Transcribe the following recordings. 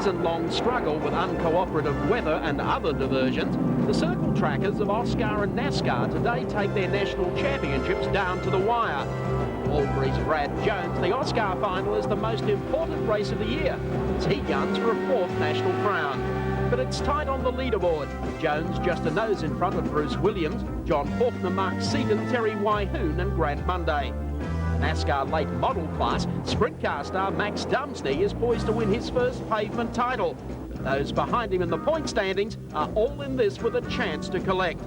season-long struggle with uncooperative weather and other diversions, the circle trackers of AUSCAR and NASCAR today take their national championships down to the wire. Albury's Brad Jones, the AUSCAR final is the most important race of the year, as he guns for a fourth national crown. But it's tight on the leaderboard. Jones just a nose in front of Bruce Williams, John Faulkner, Mark Seaton, Terry Wyhoon and Grant Munday. NASCAR late model class, sprint car star Max Dumsney is poised to win his first pavement title. But those behind him in the point standings are all in this with a chance to collect.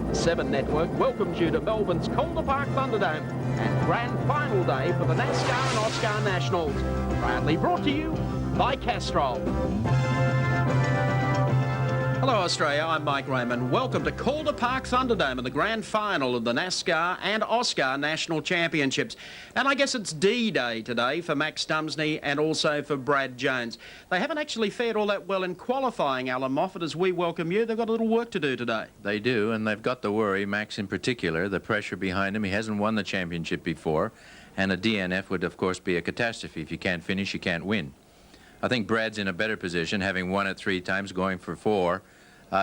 The 7 Network welcomes you to Melbourne's Calder Park Thunderdome and grand final day for the NASCAR and AUSCAR Nationals. Proudly brought to you by Castrol. Hello Australia, I'm Mike Raymond. Welcome to Calder Park Thunderdome and the grand final of the NASCAR and AUSCAR National Championships. And I guess it's D-Day today for Max Dumsney and also for Brad Jones. They haven't actually fared all that well in qualifying, Alan Moffat, as we welcome you. They've got a little work to do today. They do, and they've got the worry, Max in particular, the pressure behind him. He hasn't won the championship before, and a DNF would, of course, be a catastrophe. If you can't finish, you can't win. I think Brad's in a better position, having won it 3 times, going for 4.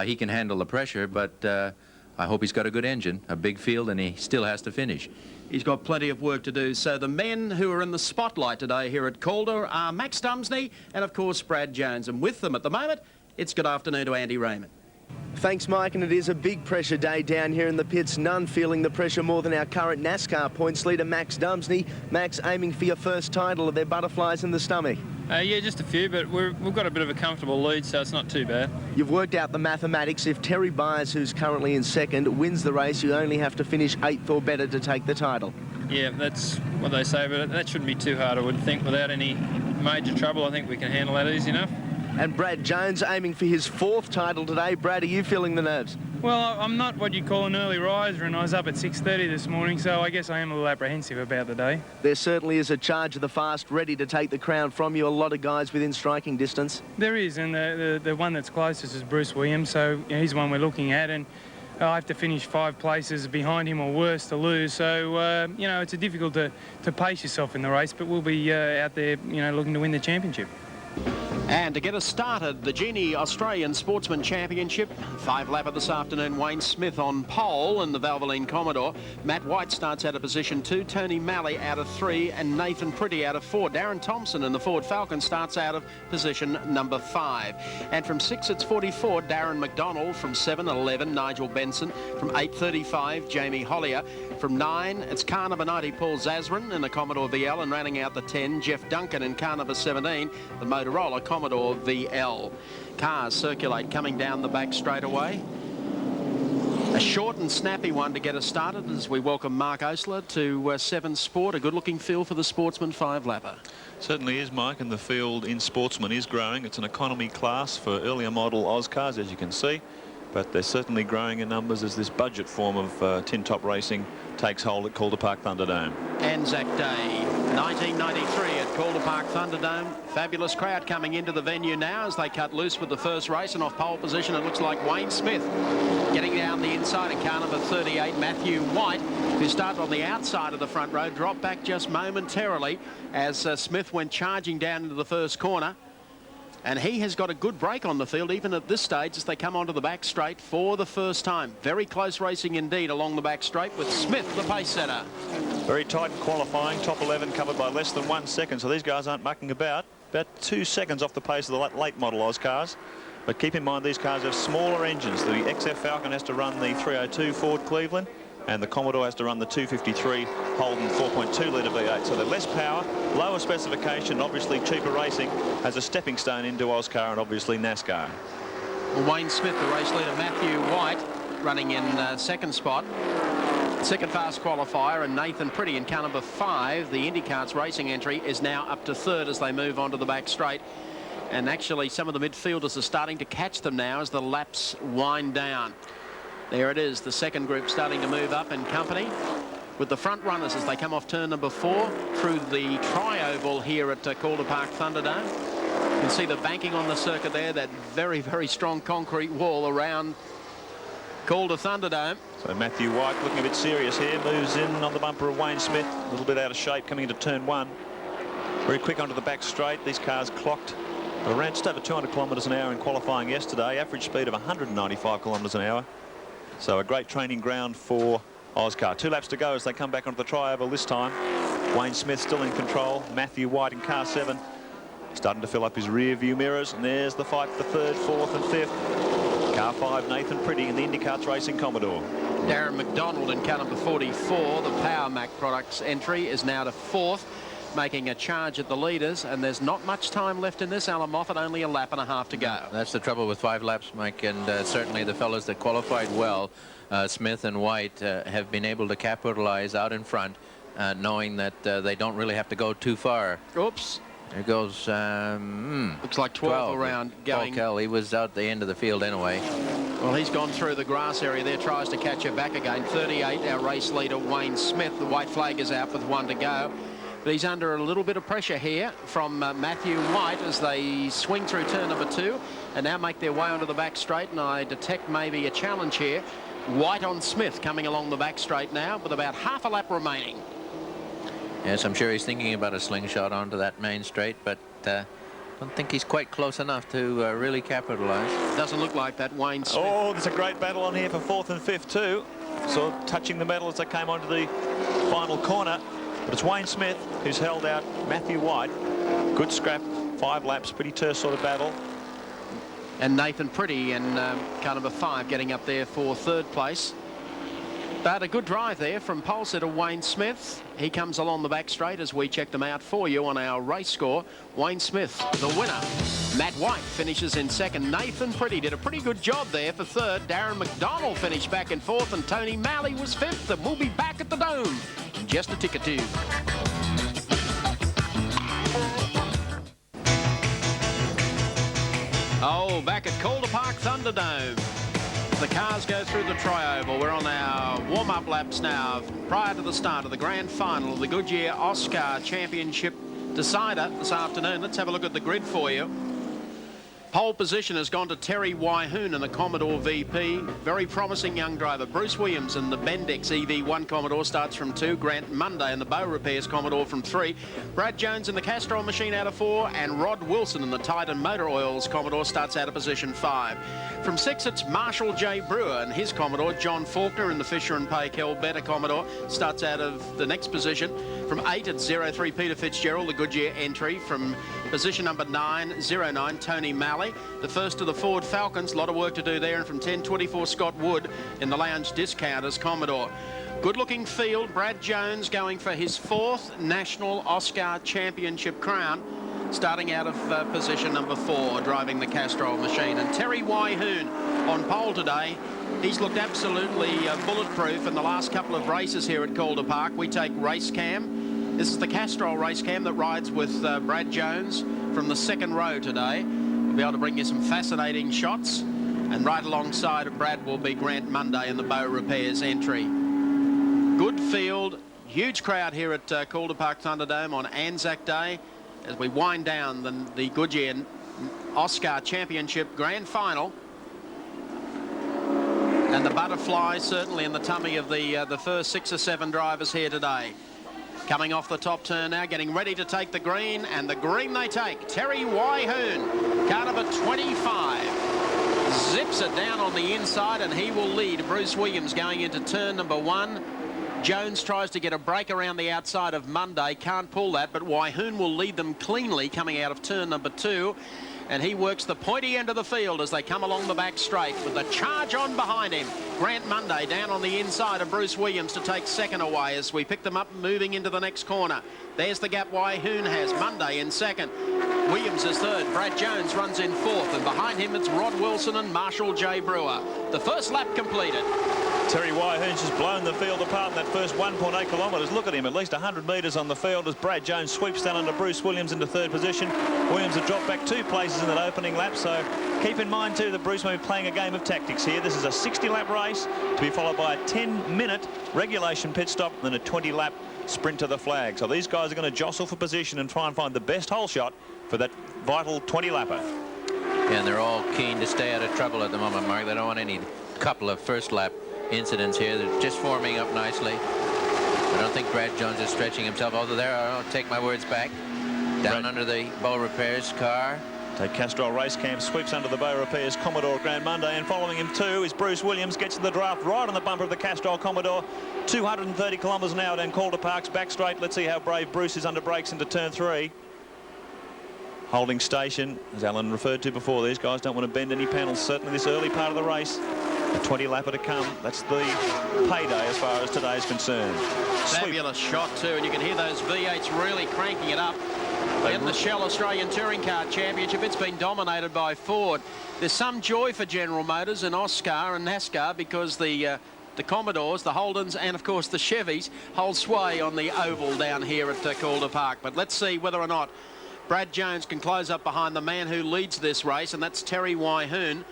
He can handle the pressure, but I hope he's got a good engine, a big field, and he still has to finish. He's got plenty of work to do. So the men who are in the spotlight today here at Calder are Max Dumsney and, of course, Brad Jones. And with them at the moment, it's good afternoon to Andy Raymond. Thanks, Mike, and it is a big pressure day down here in the pits. None feeling the pressure more than our current NASCAR points leader, Max Dumsney. Max, aiming for your first title. Are there butterflies in the stomach? Yeah, just a few, but we've got a bit of a comfortable lead, so it's not too bad. You've worked out the mathematics. If Terry Byers, who's currently in second, wins the race, you only have to finish 8th or better to take the title. Yeah, that's what they say, but that shouldn't be too hard, I would think. Without any major trouble, I think we can handle that easy enough. And Brad Jones aiming for his 4th title today. Brad, are you feeling the nerves? Well, I'm not what you call an early riser, and I was up at 6:30 this morning, so I guess I am a little apprehensive about the day. There certainly is a charge of the fast ready to take the crown from you. A lot of guys within striking distance. There is, and the one that's closest is Bruce Williams, so he's one we're looking at, and I have to finish 5 places behind him or worse to lose. So, you know, it's difficult to pace yourself in the race, but we'll be out there, you know, looking to win the championship. And to get us started, the Genie Australian Sportsman Championship. 5-lapper this afternoon, Wayne Smith on pole in the Valvoline Commodore. Matt White starts out of position 2, Tony Malley out of 3, and Nathan Pretty out of 4. Darren Thompson in the Ford Falcon starts out of position number 5. And from 6, it's 44, Darren McDonald. From 7, 11, Nigel Benson. From 8:35, Jamie Hollier. From 9, it's car number 90, Paul Zasrin in the Commodore VL, and running out the 10, Jeff Duncan in car number 17, the Motorola Commodore VL. Cars circulate coming down the back straight away. A short and snappy one to get us started as we welcome Mark Osler to 7 Sport. A good-looking field for the Sportsman 5-lapper. Certainly is, Mike, and the field in Sportsman is growing. It's an economy class for earlier model AUSCARs, as you can see, but they're certainly growing in numbers as this budget form of tin top racing takes hold at Calder Park Thunderdome. Anzac Day 1993 at Calder Park Thunderdome. Fabulous crowd coming into the venue now as they cut loose with the first race, and off pole position it looks like Wayne Smith getting down the inside in car number 38, Matthew White, who started on the outside of the front row, dropped back just momentarily as Smith went charging down into the first corner. And he has got a good break on the field, even at this stage, as they come onto the back straight for the first time. Very close racing indeed along the back straight, with Smith, the pace setter. Very tight qualifying, top 11 covered by less than 1 second, so these guys aren't mucking about. About 2 seconds off the pace of the late model AUSCARs. But keep in mind, these cars have smaller engines. The XF Falcon has to run the 302 Ford Cleveland, and the Commodore has to run the 253 Holden 4.2 litre V8. So they're less power, lower specification, obviously cheaper racing, as a stepping stone into AUSCAR and obviously NASCAR. Well, Wayne Smith, the race leader, Matthew White running in 2nd spot. Second fast qualifier, and Nathan Pretty in car number 5, the IndyCar's racing entry, is now up to 3rd as they move onto the back straight. And actually some of the midfielders are starting to catch them now as the laps wind down. There it is, the second group starting to move up in company with the front runners as they come off turn number 4 through the tri-oval here at Calder Park Thunderdome. You can see the banking on the circuit there, that very, very strong concrete wall around Calder Thunderdome. So Matthew White looking a bit serious here, moves in on the bumper of Wayne Smith, a little bit out of shape coming into turn 1. Very quick onto the back straight. These cars clocked They ran just over 200 kilometres an hour in qualifying yesterday, average speed of 195 kilometres an hour. So a great training ground for AUSCAR. 2 laps to go as they come back onto the tri-oval this time. Wayne Smith still in control. Matthew White in car 7 starting to fill up his rear view mirrors, and there's the fight for the 3rd, 4th and 5th. Car 5, Nathan Pretty in the IndyCarts Racing Commodore. Darren McDonald in car number 44, the Power Mac Products entry, is now to 4th, making a charge at the leaders, and there's not much time left in this, Alan Moffat, only a lap and a half to go. That's the trouble with 5 laps, Mike, and certainly the fellows that qualified well, Smith and White, have been able to capitalize out in front, knowing that they don't really have to go too far. Oops. There goes, looks like 12th around going. Paul Kelly was out the end of the field anyway. Well, he's gone through the grass area there, tries to catch her back again. 38, our race leader, Wayne Smith. The white flag is out with 1 to go. But he's under a little bit of pressure here from Matthew White as they swing through turn number 2 and now make their way onto the back straight, and I detect maybe a challenge here. White on Smith coming along the back straight now with about half a lap remaining. Yes, I'm sure he's thinking about a slingshot onto that main straight, but don't think he's quite close enough to really capitalize. Doesn't look like that, Wayne Smith. Oh, there's a great battle on here for 4th and 5th too. Sort of touching the metal as they came onto the final corner. But it's Wayne Smith who's held out Matthew White. Good scrap, 5 laps, pretty terse sort of battle. And Nathan Pretty in car number 5 getting up there for 3rd place. But a good drive there from pole sitter Wayne Smith. He comes along the back straight as we check them out for you on our race score. Wayne Smith, the winner. Matt White finishes in 2nd. Nathan Pretty did a pretty good job there for 3rd. Darren McDonald finished back in 4th, and Tony Malley was 5th. And we'll be back at the Dome in just a tick or two. Oh, back at Calder Park Thunderdome. The cars go through the tri-oval. We're on our warm-up laps now prior to the start of the grand final of the Goodyear AUSCAR Championship decider this afternoon. Let's have a look at the grid for you. Pole position has gone to Terry Wyhoon in the Commodore VP. Very promising young driver. Bruce Williams in the Bendix EV1 Commodore starts from 2. Grant Munday in the Bow Repairs Commodore from 3. Brad Jones in the Castrol machine out of 4. And Rod Wilson in the Titan Motor Oils Commodore starts out of position 5. From 6, it's Marshall J. Brewer and his Commodore. John Faulkner in the Fisher & Paykel Better Commodore starts out of the next position. From 8, it's 03 Peter Fitzgerald, the Goodyear entry. From position number 9, 09 Tony Malley. The first of the Ford Falcons, a lot of work to do there. And from 10, 24 Scott Wood in the Lounge Discounters Commodore. Good looking field. Brad Jones going for his 4th National AUSCAR Championship crown, starting out of position number 4, driving the Castrol machine. And Terry Wyhoon on pole today. He's looked absolutely bulletproof in the last couple of races here at Calder Park. We take race cam. This is the Castrol race cam that rides with Brad Jones from the 2nd row today. We'll be able to bring you some fascinating shots. And right alongside of Brad will be Grant Munday in the Bow Repairs entry. Good field, huge crowd here at Calder Park Thunderdome on Anzac Day as we wind down the Goodyear AUSCAR Championship Grand Final. And the butterfly certainly in the tummy of the first 6 or 7 drivers here today. Coming off the top turn now, getting ready to take the green, and the green they take. Terry Wyhoon, car number 25, zips it down on the inside, and he will lead Bruce Williams going into turn number 1. Jones tries to get a break around the outside of Munday, can't pull that, but Wyhoon will lead them cleanly coming out of turn number 2. And he works the pointy end of the field as they come along the back straight with the charge on behind him. Grant Munday down on the inside of Bruce Williams to take 2nd away as we pick them up moving into the next corner. There's the gap Wyhoon has. Munday in 2nd. Williams is 3rd. Brad Jones runs in 4th. And behind him it's Rod Wilson and Marshall J. Brewer. The first lap completed. Terry Wyhoon's just blown the field apart in that first 1.8 kilometres. Look at him, at least 100 metres on the field as Brad Jones sweeps down under Bruce Williams into 3rd position. Williams had dropped back 2 places in that opening lap, so keep in mind too that Bruce may be playing a game of tactics here. This is a 60-lap race to be followed by a 10-minute regulation pit stop, then a 20-lap sprint to the flag. So these guys are going to jostle for position and try and find the best hole shot for that vital 20-lapper. Yeah, and they're all keen to stay out of trouble at the moment, Mark. They don't want any couple of first-lap incidents here. They're just forming up nicely. I don't think Brad Jones is stretching himself, although there, I'll take my words back. Down under the Bow Repairs car. Take Castrol Race Cam, sweeps under the Beau Repairs Commodore Grand Monday, and following him too is Bruce Williams. Gets to the draft right on the bumper of the Castrol Commodore. 230 kilometres an hour down Calder Park's back straight. Let's see how brave Bruce is under brakes into turn 3. Holding station, as Alan referred to before, these guys don't want to bend any panels, certainly this early part of the race. A 20 lapper to come. That's the payday as far as today is concerned. Fabulous shot too, and you can hear those V8s really cranking it up. In the Shell Australian Touring Car Championship, it's been dominated by Ford. There's some joy for General Motors and AUSCAR and NASCAR because the Commodores, the Holdens, and of course the Chevys hold sway on the oval down here at Calder Park. But let's see whether or not Brad Jones can close up behind the man who leads this race, and that's Terry Wyhoon,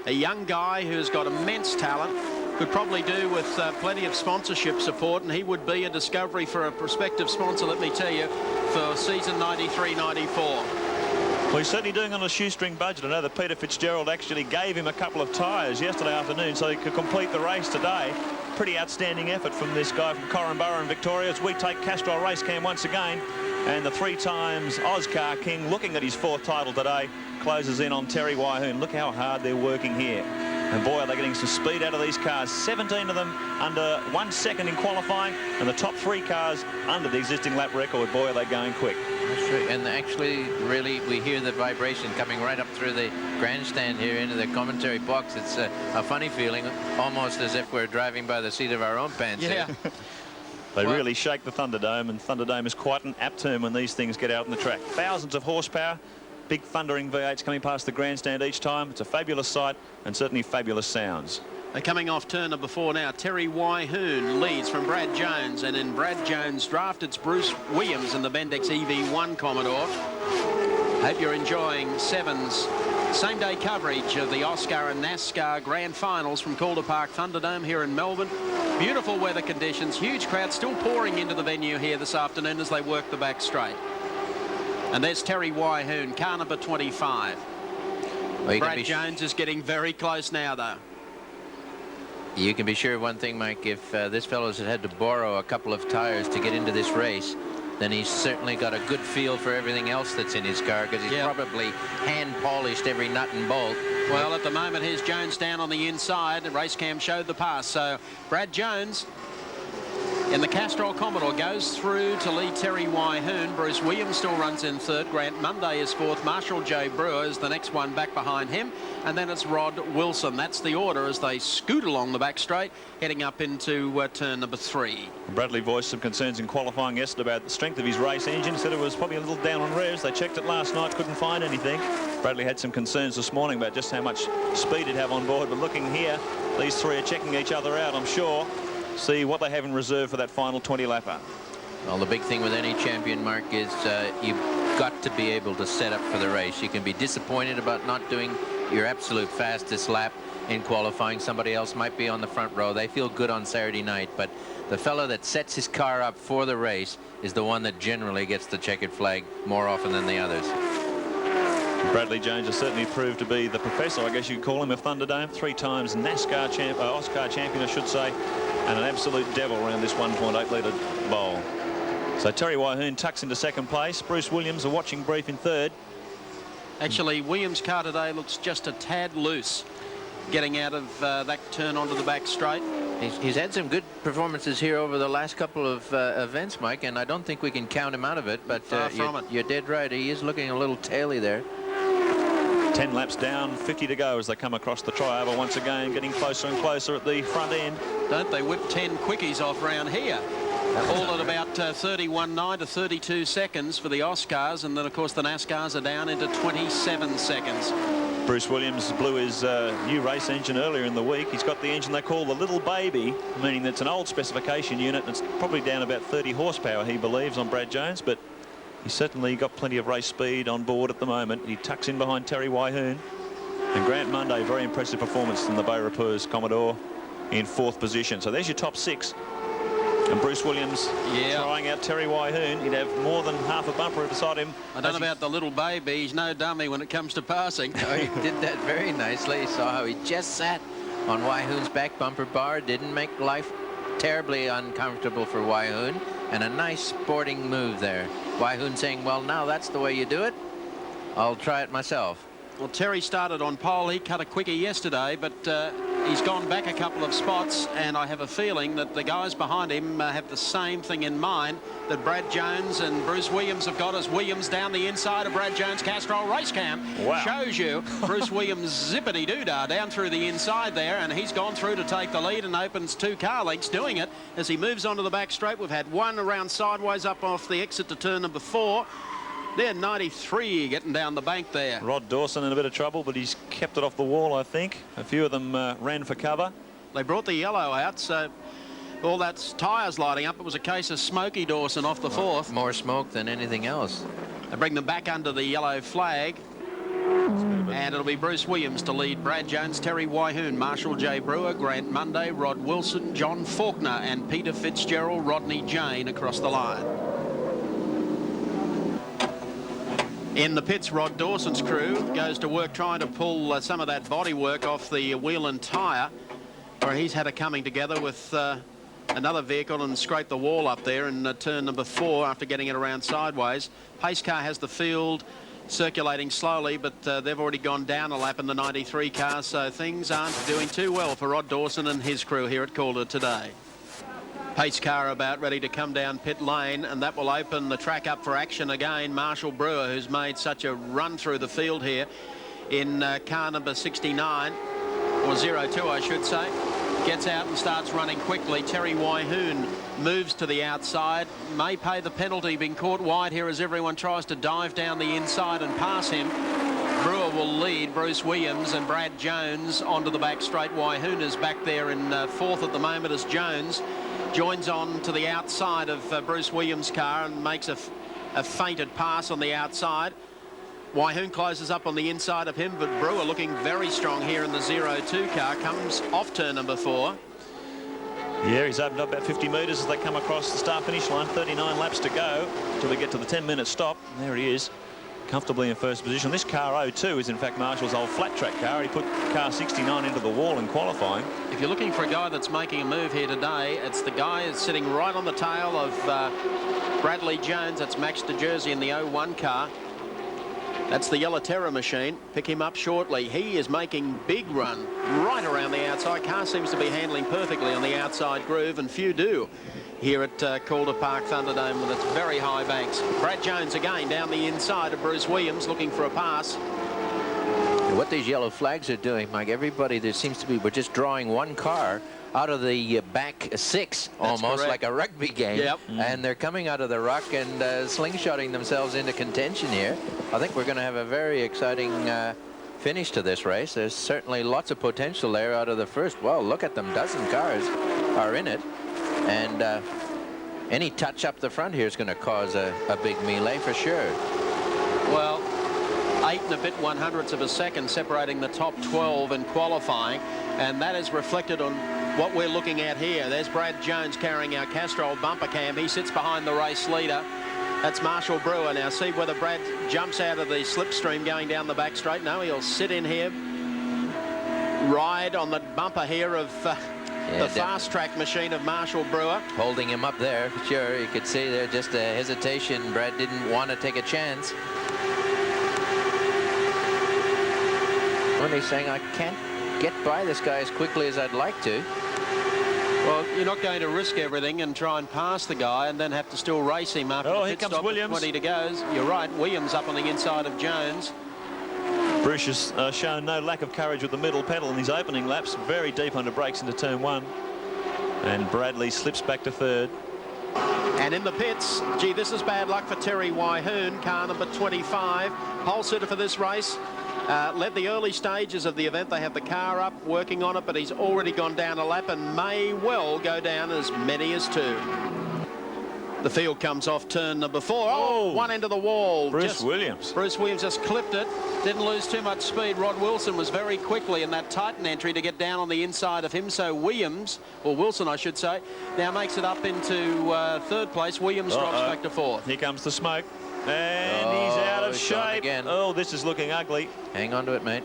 a young guy who's got immense talent. Could probably do with plenty of sponsorship support, and he would be a discovery for a prospective sponsor, let me tell you, for season 93-94. Well, he's certainly doing on a shoestring budget. I know that Peter Fitzgerald actually gave him a couple of tyres yesterday afternoon so he could complete the race today. Pretty outstanding effort from this guy from Corranborough in Victoria as we take Castrol Race Cam once again. And the 3 times AUSCAR King, looking at his 4th title today, closes in on Terry Wyhoon. Look how hard they're working here. And boy, are they getting some speed out of these cars. 17 of them under 1 second in qualifying, and the top 3 cars under the existing lap record. Boy, are they going quick. That's true. And actually, really, we hear the vibration coming right up through the grandstand here into the commentary box. It's a funny feeling, almost as if we're driving by the seat of our own pants. Yeah. They really shake the Thunderdome, and Thunderdome is quite an apt term when these things get out on the track. Thousands of horsepower, big thundering V8s coming past the grandstand each time. It's a fabulous sight and certainly fabulous sounds. They're coming off turn number 4 now. Terry Wyhoon leads from Brad Jones, and in Brad Jones' draft, it's Bruce Williams in the Bendix EV1 Commodore. Hope you're enjoying 7's same-day coverage of the AUSCAR and NASCAR Grand Finals from Calder Park Thunderdome here in Melbourne. Beautiful weather conditions, huge crowd still pouring into the venue here this afternoon as they work the back straight. And there's Terry Wyhoon, car number 25. Well, Brad Jones is getting very close now, though. You can be sure of one thing, Mike, if this fellow's had to borrow a couple of tires to get into this race, then he's certainly got a good feel for everything else that's in his car, because he's probably hand-polished every nut and bolt. Well, at the moment, here's Jones down on the inside. The race cam showed the pass. So Brad Jones in the Castrol Commodore goes through to lead Terry Wyhoon. Bruce Williams still runs in 3rd. Grant Monday is 4th. Marshall J. Brewer is the next one back behind him. And then it's Rod Wilson. That's the order as they scoot along the back straight, heading up into turn number 3. Bradley voiced some concerns in qualifying yesterday about the strength of his race engine. Said it was probably a little down on revs. They checked it last night, couldn't find anything. Bradley had some concerns this morning about just how much speed he'd have on board. But looking here, these 3 are checking each other out, I'm sure. See what they have in reserve for that final 20 lapper. Well, the big thing with any champion, Mark, is you've got to be able to set up for the race. You can be disappointed about not doing your absolute fastest lap in qualifying. Somebody else might be on the front row. They feel good on Saturday night, but the fellow that sets his car up for the race is the one that generally gets the checkered flag more often than the others. Bradley Jones has certainly proved to be the professor, I guess you could call him, of Thunderdome. 3 times NASCAR AUSCAR champion, I should say, and an absolute devil around this 1.8 litre bowl. So Terry Wyhoon tucks into 2nd place. Bruce Williams, a watching brief, in 3rd. Actually, Williams' car today looks just a tad loose, getting out of that turn onto the back straight. He's had some good performances here over the last couple of events, Mike, and I don't think we can count him out of it, but you're dead right. He is looking a little taily there. 10 laps down, 50 to go as they come across the tri-oval once again, getting closer and closer at the front end. Don't they whip 10 quickies off round here? All at about 31.9 to 32 seconds for the AUSCARs, and then, of course, the NASCARs are down into 27 seconds. Bruce Williams blew his new race engine earlier in the week. He's got the engine they call the Little Baby, meaning that's an old specification unit, and it's probably down about 30 horsepower, he believes, on Brad Jones, but he's certainly got plenty of race speed on board at the moment. He tucks in behind Terry Wyhoon. And Grant Monday, very impressive performance from the Beau Repairs Commodore in 4th position. So there's your top 6. And Bruce Williams trying out Terry Wyhoon. He'd have more than half a bumper beside him. I don't know about the little baby. He's no dummy when it comes to passing. Oh, he did that very nicely. You saw how he just sat on Wyhoon's back bumper bar. Didn't make life terribly uncomfortable for Wyhoon. And a nice sporting move there. Wyhoon saying, well, now that's the way you do it. I'll try it myself. Well, Terry started on pole. He cut a quickie yesterday, but he's gone back a couple of spots, and I have a feeling that the guys behind him have the same thing in mind that Brad Jones and Bruce Williams have got, as Williams down the inside of Brad Jones' Castrol race cam. Wow. Shows you Bruce Williams zippity-doo-dah down through the inside there, and he's gone through to take the lead and opens 2 car lengths, doing it as he moves onto the back straight. We've had one around sideways up off the exit to turn number 4. They're 93 getting down the bank there. Rod Dawson in a bit of trouble, but he's kept it off the wall, I think. A few of them ran for cover. They brought the yellow out, so all that's tyres lighting up. It was a case of Smokey Dawson off the 4th. More smoke than anything else. They bring them back under the yellow flag. And it'll be Bruce Williams to lead Brad Jones, Terry Wyhoon, Marshall J. Brewer, Grant Munday, Rod Wilson, John Faulkner and Peter Fitzgerald, Rodney Jane across the line. In the pits, Rod Dawson's crew goes to work trying to pull some of that bodywork off the wheel and tyre, where he's had a coming together with another vehicle and scraped the wall up there in turn number 4 after getting it around sideways. Pace car has the field circulating slowly, but they've already gone down a lap in the 93 car, so things aren't doing too well for Rod Dawson and his crew here at Calder today. Pace car about ready to come down pit lane, and that will open the track up for action again. Marshall Brewer, who's made such a run through the field here in car number 69, or 02 I should say, gets out and starts running quickly. Terry Wyhoon moves to the outside, may pay the penalty, being caught wide here as everyone tries to dive down the inside and pass him. Brewer will lead Bruce Williams and Brad Jones onto the back straight. Wyhoon is back there in 4th at the moment as Jones joins on to the outside of Bruce Williams' car and makes a feinted pass on the outside. Wyhoon closes up on the inside of him, but Brewer looking very strong here in the 02 car, comes off turn number 4. Yeah, he's opened up about 50 metres as they come across the start-finish line. 39 laps to go until we get to the 10-minute stop. And there he is, comfortably in first position. This car 02 is in fact Marshall's old flat track car. He put car 69 into the wall in qualifying. If you're looking for a guy that's making a move here today, it's the guy that's sitting right on the tail of Bradley Jones. That's Max DeJersey in the 01 car. That's the Yellow Terror machine. Pick him up shortly. He is making big run right around the outside. Car seems to be handling perfectly on the outside groove, and few do here at Calder Park Thunderdome with its very high banks. Brad Jones again down the inside of Bruce Williams looking for a pass. What these yellow flags are doing, Mike, everybody, there seems to be, we're just drawing one car out of the back 6, almost correct. like a rugby game. Yep. And they're coming out of the ruck and slingshotting themselves into contention here. I think we're going to have a very exciting finish to this race. There's certainly lots of potential there out of the first. Well, look at them, dozen cars are in it. And any touch up the front here is going to cause a big melee for sure. Well, 8 and a bit 100ths of a second separating the top 12 in qualifying, and that is reflected on what we're looking at here. There's Brad Jones carrying our Castrol bumper cam. He sits behind the race leader. That's Marshall Brewer. Now see whether Brad jumps out of the slipstream going down the back straight. No, he'll sit in here, ride on the bumper here of the fast track machine of Marshall Brewer. Holding him up there, sure, you could see there just a hesitation. Brad didn't want to take a chance. When he's saying, I can't get by this guy as quickly as I'd like to. Well, you're not going to risk everything and try and pass the guy and then have to still race him after the pit stop with 20 to go. You're right, Williams up on the inside of Jones. Bruce has shown no lack of courage with the middle pedal in his opening laps, very deep under brakes into turn 1. And Bradley slips back to 3rd. And in the pits, gee, this is bad luck for Terry Wyhoon, car number 25, pole sitter for this race. Led the early stages of the event. They have the car up, working on it, but he's already gone down a lap and may well go down as many as 2. The field comes off turn number 4. Oh, one end of the wall. Bruce Williams just clipped it. Didn't lose too much speed. Rod Wilson was very quickly in that Titan entry to get down on the inside of him. So Williams, or Wilson I should say, now makes it up into 3rd place. Williams drops back to 4th. Here comes the smoke. And he's out of shape. Again. Oh, this is looking ugly. Hang on to it, mate.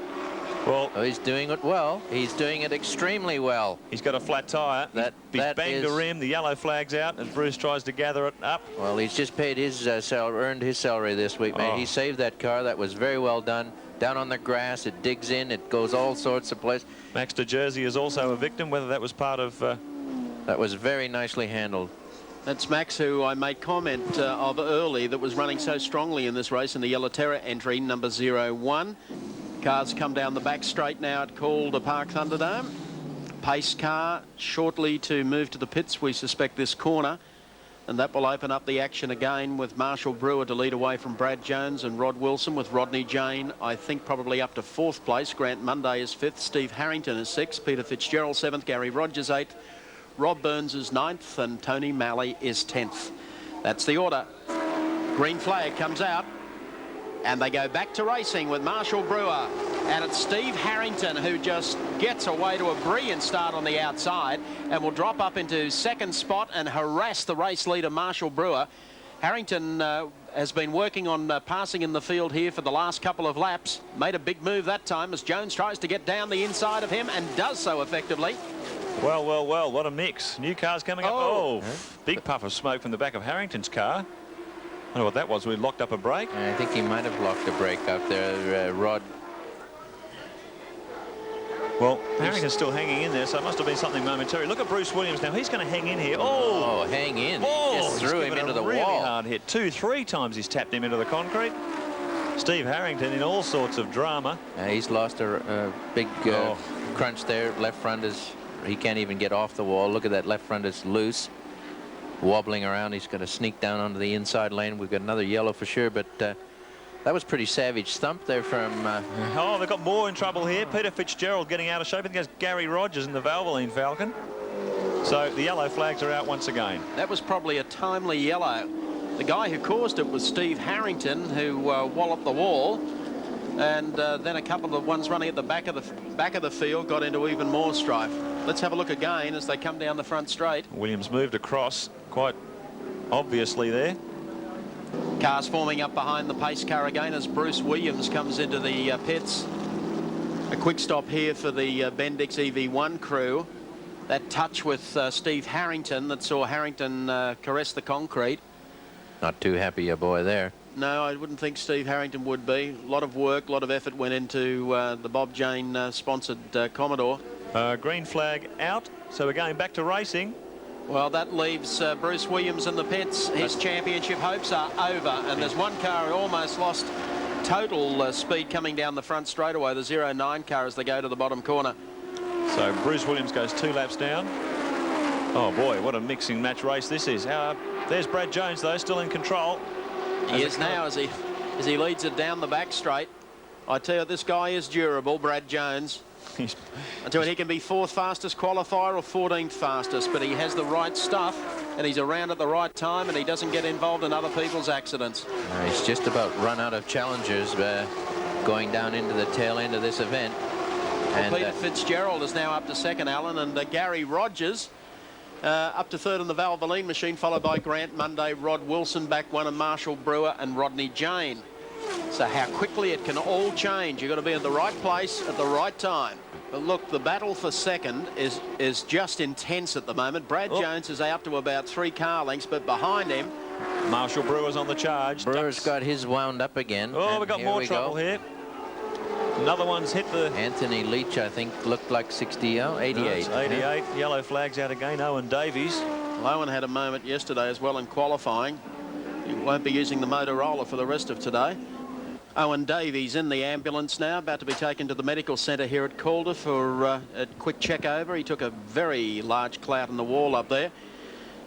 Well, Oh, he's doing it well. He's doing it extremely well. he's got a flat tyre. He's That banged the rim. The yellow flag's out as Bruce tries to gather it up. Well, he's just paid his earned his salary this week, man. Oh. He saved that car. That was very well done. Down on the grass, it digs in, it goes all sorts of places. Max de Jersey is also a victim, whether that was part of... That was very nicely handled. That's Max, who I made comment of early, that was running so strongly in this race in the Yellow Terror entry, number 01. Cars come down the back straight now at Calder Park Thunderdome. Pace car shortly to move to the pits, we suspect, this corner. And that will open up the action again with Marshall Brewer to lead away from Brad Jones and Rod Wilson, with Rodney Jane, I think, probably up to 4th place. Grant Munday is 5th. Steve Harrington is 6th. Peter Fitzgerald 7th. Gary Rogers 8th. Rob Burns is 9th. And Tony Malley is 10th. That's the order. Green flag comes out. And they go back to racing with Marshall Brewer. And it's Steve Harrington who just gets away to a brilliant start on the outside and will drop up into 2nd spot and harass the race leader, Marshall Brewer. Harrington has been working on passing in the field here for the last couple of laps. Made a big move that time as Jones tries to get down the inside of him and does so effectively. Well, well, well, what a mix. New cars coming up. Oh. Big puff of smoke from the back of Harrington's car. I don't know what that was. We locked up a brake. I think he might have locked a brake out there, Rod. Well, Harrington's still hanging in there, so it must have been something momentary. Look at Bruce Williams now. He's going to hang in here. Oh, hang in. Oh, He just threw him into the really wall. Hard hit. 2-3 times he's tapped him into the concrete. Steve Harrington in all sorts of drama. He's lost a big crunch there. Left front is, he can't even get off the wall. Look at that left front is loose, wobbling around. He's going to sneak down onto the inside lane. We've got another yellow for sure, but that was pretty savage thump there from... Oh, they've got more in trouble here. Peter Fitzgerald getting out of shape. I think that's Gary Rogers in the Valvoline Falcon. So the yellow flags are out once again. That was probably a timely yellow. The guy who caused it was Steve Harrington, who walloped the wall. And then a couple of ones running at the back of the field got into even more strife. Let's have a look again as they come down the front straight. Williams moved across quite obviously there. Cars forming up behind the pace car again as Bruce Williams comes into the pits. A quick stop here for the Bendix EV1 crew. That touch with Steve Harrington that saw Harrington caress the concrete. Not too happy a boy there. No, I wouldn't think Steve Harrington would be. A lot of work, a lot of effort went into the Bob Jane sponsored Commodore. Green flag out, so we're going back to racing. Well, that leaves Bruce Williams in the pits. His championship hopes are over, and there's one car who almost lost total speed coming down the front straightaway, the 09 car, as they go to the bottom corner. So Bruce Williams goes 2 laps down. Oh boy, what a mixing match race this is. There's Brad Jones though, still in control. He is now as he leads it down the back straight. I tell you, this guy is durable, Brad Jones. I tell you, he can be 4th fastest qualifier or 14th fastest, but he has the right stuff and he's around at the right time and he doesn't get involved in other people's accidents. He's just about run out of challengers going down into the tail end of this event. Well, and Peter Fitzgerald is now up to 2nd, Alan, and Gary Rogers up to 3rd in the Valvoline machine, followed by Grant Munday, Rod Wilson back 1, and Marshall Brewer and Rodney Jane. So how quickly it can all change. You've got to be in the right place at the right time. But look, the battle for 2nd is just intense at the moment. Brad Jones is out to about 3 car lengths, but behind him... Marshall Brewer's on the charge. Brewer's got his wound up again. Oh, we've got more trouble here. Another one's hit the... Anthony Leach, I think, looked like 88. No, 88. Yeah. Yellow flags out again. Owen Davies. Well, Owen had a moment yesterday as well in qualifying. He won't be using the Motorola for the rest of today. Owen Davies in the ambulance now, about to be taken to the medical centre here at Calder for a quick check over. He took a very large clout in the wall up there.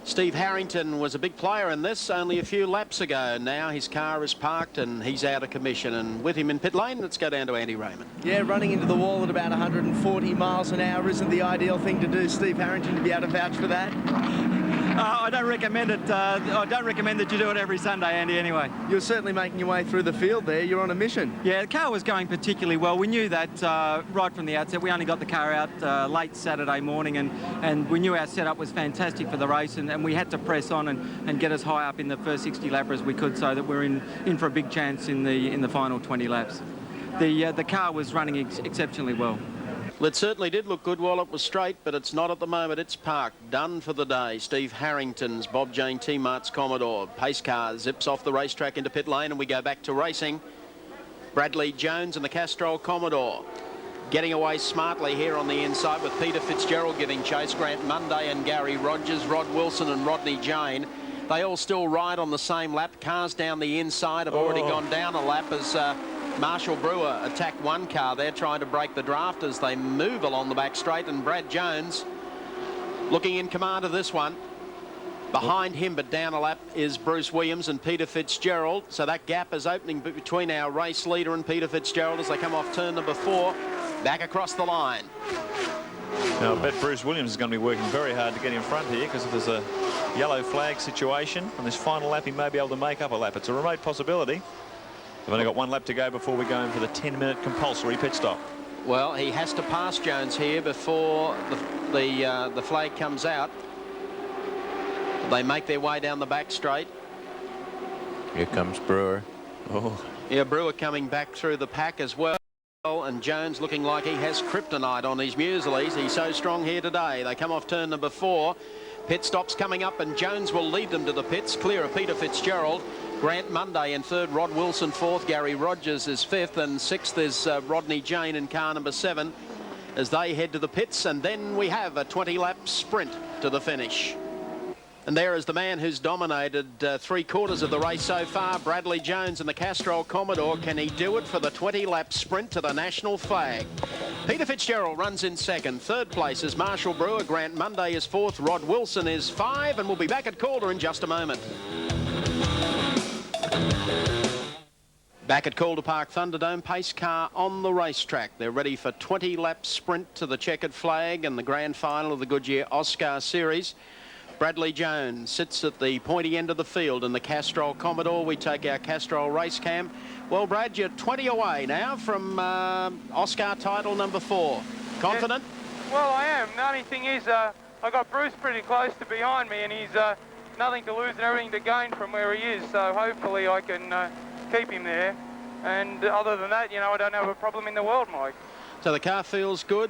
Steve Harrington was a big player in this only a few laps ago. Now his car is parked and he's out of commission. And with him in pit lane, let's go down to Andy Raymond. Yeah, running into the wall at about 140 miles an hour isn't the ideal thing to do. Steve Harrington to be able to vouch for that. I don't recommend it. I don't recommend that you do it every Sunday, Andy, anyway. You're certainly making your way through the field there. You're on a mission. Yeah, the car was going particularly well. We knew that right from the outset. We only got the car out late Saturday morning, and we knew our setup was fantastic for the race, and we had to press on and get as high up in the first 60 lapper as we could so that we're in for a big chance in the final 20 laps. the car was running exceptionally well. Well, it certainly did look good while it was straight, but it's not at the moment. It's parked, done for the day. Steve Harrington's Bob Jane T-Mart's Commodore. Pace car zips off the racetrack into pit lane, and we go back to racing. Bradley Jones and the Castrol Commodore getting away smartly here on the inside with Peter Fitzgerald giving chase. Grant Munday and Gary Rogers, Rod Wilson and Rodney Jane. They all still ride on the same lap. Cars down the inside have already gone down a lap as Marshall Brewer attacked one car there, trying to break the draft as they move along the back straight, and Brad Jones looking in command of this one. Behind him, but down a lap, is Bruce Williams and Peter Fitzgerald. So that gap is opening between our race leader and Peter Fitzgerald as they come off turn number 4, back across the line. Now, I bet Bruce Williams is going to be working very hard to get in front here, because if there's a yellow flag situation on this final lap, he may be able to make up a lap. It's a remote possibility. We've only got 1 lap to go before we go in for the 10-minute compulsory pit stop. Well, he has to pass Jones here before the flag comes out. They make their way down the back straight. Here comes Brewer. Oh, Yeah, Brewer coming back through the pack as well. And Jones looking like he has kryptonite on his mueslis. He's so strong here today. They come off turn number 4. Pit stops coming up, and Jones will lead them to the pits. Clear of Peter Fitzgerald. Grant Munday in 3rd, Rod Wilson 4th, Gary Rogers is 5th, and 6th is Rodney Jane in car number 7 as they head to the pits. And then we have a 20-lap sprint to the finish. And there is the man who's dominated 3/4 of the race so far, Bradley Jones and the Castrol Commodore. Can he do it for the 20-lap sprint to the national flag? Peter Fitzgerald runs in 2nd. 3rd place is Marshall Brewer. Grant Munday is 4th. Rod Wilson is 5. And we'll be back at Calder in just a moment. Back at Calder Park Thunderdome, pace car on the racetrack. They're ready for 20-lap sprint to the checkered flag and the grand final of the Goodyear AUSCAR Series. Bradley Jones sits at the pointy end of the field in the Castrol Commodore. We take our Castrol race cam. Well, Brad, you're 20 away now from AUSCAR title number 4. Confident? Yeah. Well, I am. The only thing is I got Bruce pretty close to behind me, and he's nothing to lose and everything to gain from where he is. So hopefully I can keep him there. And other than that, you know, I don't have a problem in the world, Mike. So the car feels good?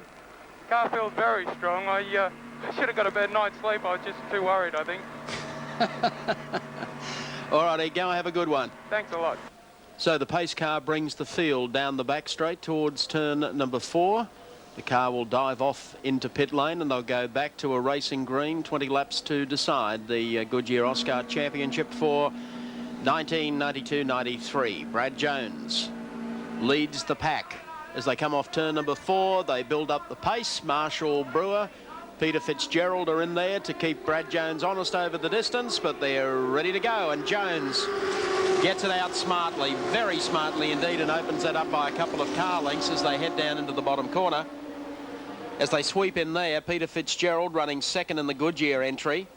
The car feels very strong. I should have got a better night's sleep. I was just too worried, I think. All righty, go have a good one. Thanks a lot. So the pace car brings the field down the back straight towards turn number 4. The car will dive off into pit lane, and they'll go back to a racing green. 20 laps to decide the Goodyear AUSCAR Championship for 1992-93. Brad Jones leads the pack as they come off turn number 4. They build up the pace. Marshall Brewer, Peter Fitzgerald are in there to keep Brad Jones honest over the distance, but they're ready to go. And Jones gets it out smartly, very smartly indeed, and opens that up by a couple of car lengths as they head down into the bottom corner. As they sweep in there, Peter Fitzgerald running 2nd in the Goodyear entry.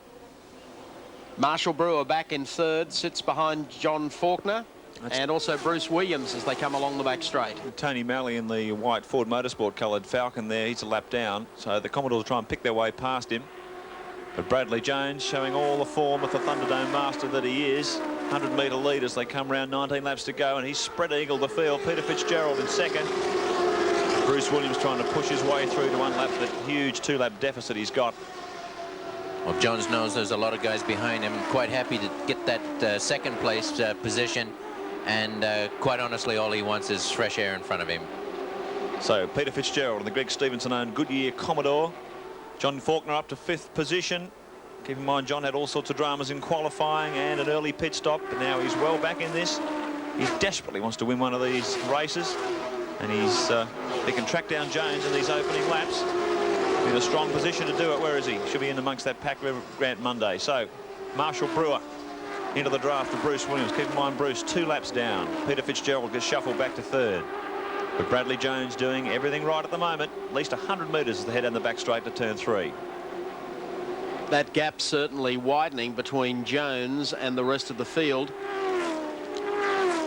Marshall Brewer back in 3rd, sits behind John Faulkner. And also Bruce Williams as they come along the back straight. Tony Malley in the white Ford Motorsport coloured Falcon there. He's a lap down, so the Commodores try and pick their way past him. But Bradley Jones showing all the form of the Thunderdome master that he is. 100-metre lead as they come round, 19 laps to go, and he's spread eagle the field. Peter Fitzgerald in 2nd. Bruce Williams trying to push his way through to unlap that huge 2-lap deficit he's got. Well, Jones knows there's a lot of guys behind him. Quite happy to get that 2nd place position. And quite honestly, all he wants is fresh air in front of him. So Peter Fitzgerald and the Greg Stevenson-owned Goodyear Commodore. John Faulkner up to 5th position. Keep in mind, John had all sorts of dramas in qualifying and an early pit stop, but now he's well back in this. He desperately wants to win one of these races, and he can track down Jones in these opening laps. In a strong position to do it. Where is he? Should be in amongst that pack with Grant Munday. So Marshall Brewer into the draft of Bruce Williams. Keep in mind, Bruce 2 laps down. Peter Fitzgerald gets shuffled back to 3rd. But Bradley Jones doing everything right at the moment. At least 100 metres as they head down the back straight to turn 3. That gap certainly widening between Jones and the rest of the field.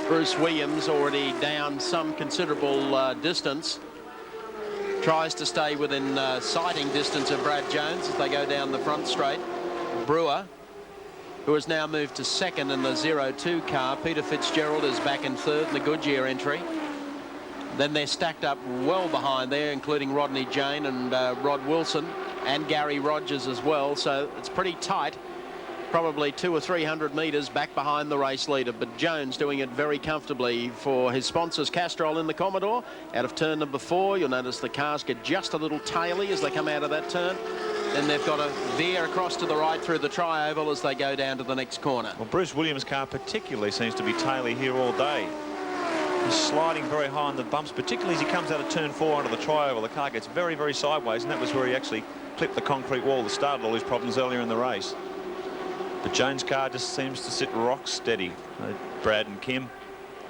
Bruce Williams already down some considerable distance. Tries to stay within sighting distance of Brad Jones as they go down the front straight. Brewer, who has now moved to 2nd in the 02 car. Peter Fitzgerald is back in 3rd in the Goodyear entry. Then they're stacked up well behind there, including Rodney Jane and Rod Wilson and Gary Rogers as well. So it's pretty tight. Probably 200 or 300 metres back behind the race leader, but Jones doing it very comfortably for his sponsors Castrol in the Commodore. Out of turn number 4, you'll notice the cars get just a little taily as they come out of that turn. Then they've got to veer across to the right through the tri-oval as they go down to the next corner. Well, Bruce Williams' car particularly seems to be taily here all day. He's sliding very high on the bumps, particularly as he comes out of turn 4 onto the tri-oval. The car gets very, very sideways, and that was where he actually clipped the concrete wall that started all his problems earlier in the race. But Jones' car just seems to sit rock steady. Brad and Kim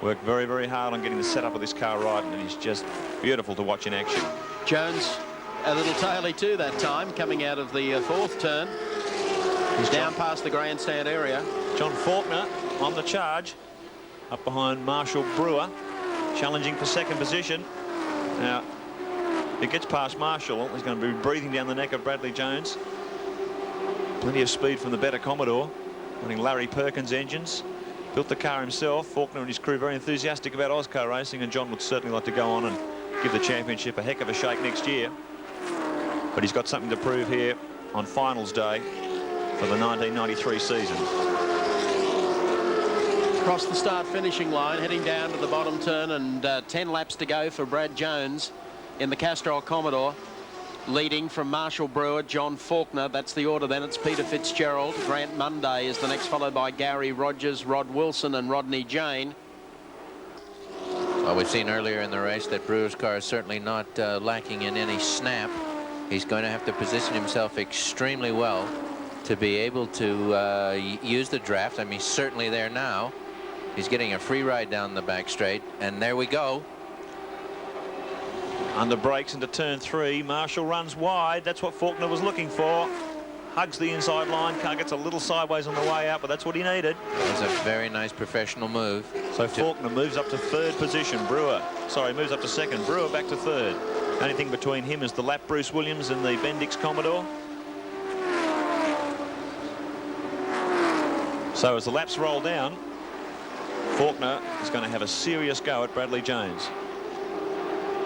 work very, very hard on getting the setup of this car right, and it's just beautiful to watch in action. Jones a little taily too that time, coming out of the 4th turn. He's down past the grandstand area. John Faulkner on the charge, up behind Marshall Brewer, challenging for 2nd position. Now, if it gets past Marshall, he's going to be breathing down the neck of Bradley Jones. Plenty of speed from the better Commodore, running Larry Perkins engines. Built the car himself. Faulkner and his crew very enthusiastic about AUSCAR racing, and John would certainly like to go on and give the championship a heck of a shake next year. But he's got something to prove here on finals day for the 1993 season. Across the start finishing line, heading down to the bottom turn, and 10 laps to go for Brad Jones in the Castrol Commodore. Leading from Marshall Brewer, John Faulkner. That's the order then. It's Peter Fitzgerald. Grant Munday is the next, followed by Gary Rogers, Rod Wilson and Rodney Jane. Well, we've seen earlier in the race that Brewer's car is certainly not lacking in any snap. He's going to have to position himself extremely well to be able to use the draft. I mean, he's certainly there now. He's getting a free ride down the back straight, and there we go. Under brakes into turn 3. Marshall runs wide. That's what Faulkner was looking for. Hugs the inside line. Car gets a little sideways on the way out, but that's what he needed. That's a very nice professional move. So Faulkner moves up to 3rd position. Moves up to 2nd. Brewer back to 3rd. Only thing between him is the lap Bruce Williams and the Bendix Commodore. So as the laps roll down, Faulkner is going to have a serious go at Bradley Jones.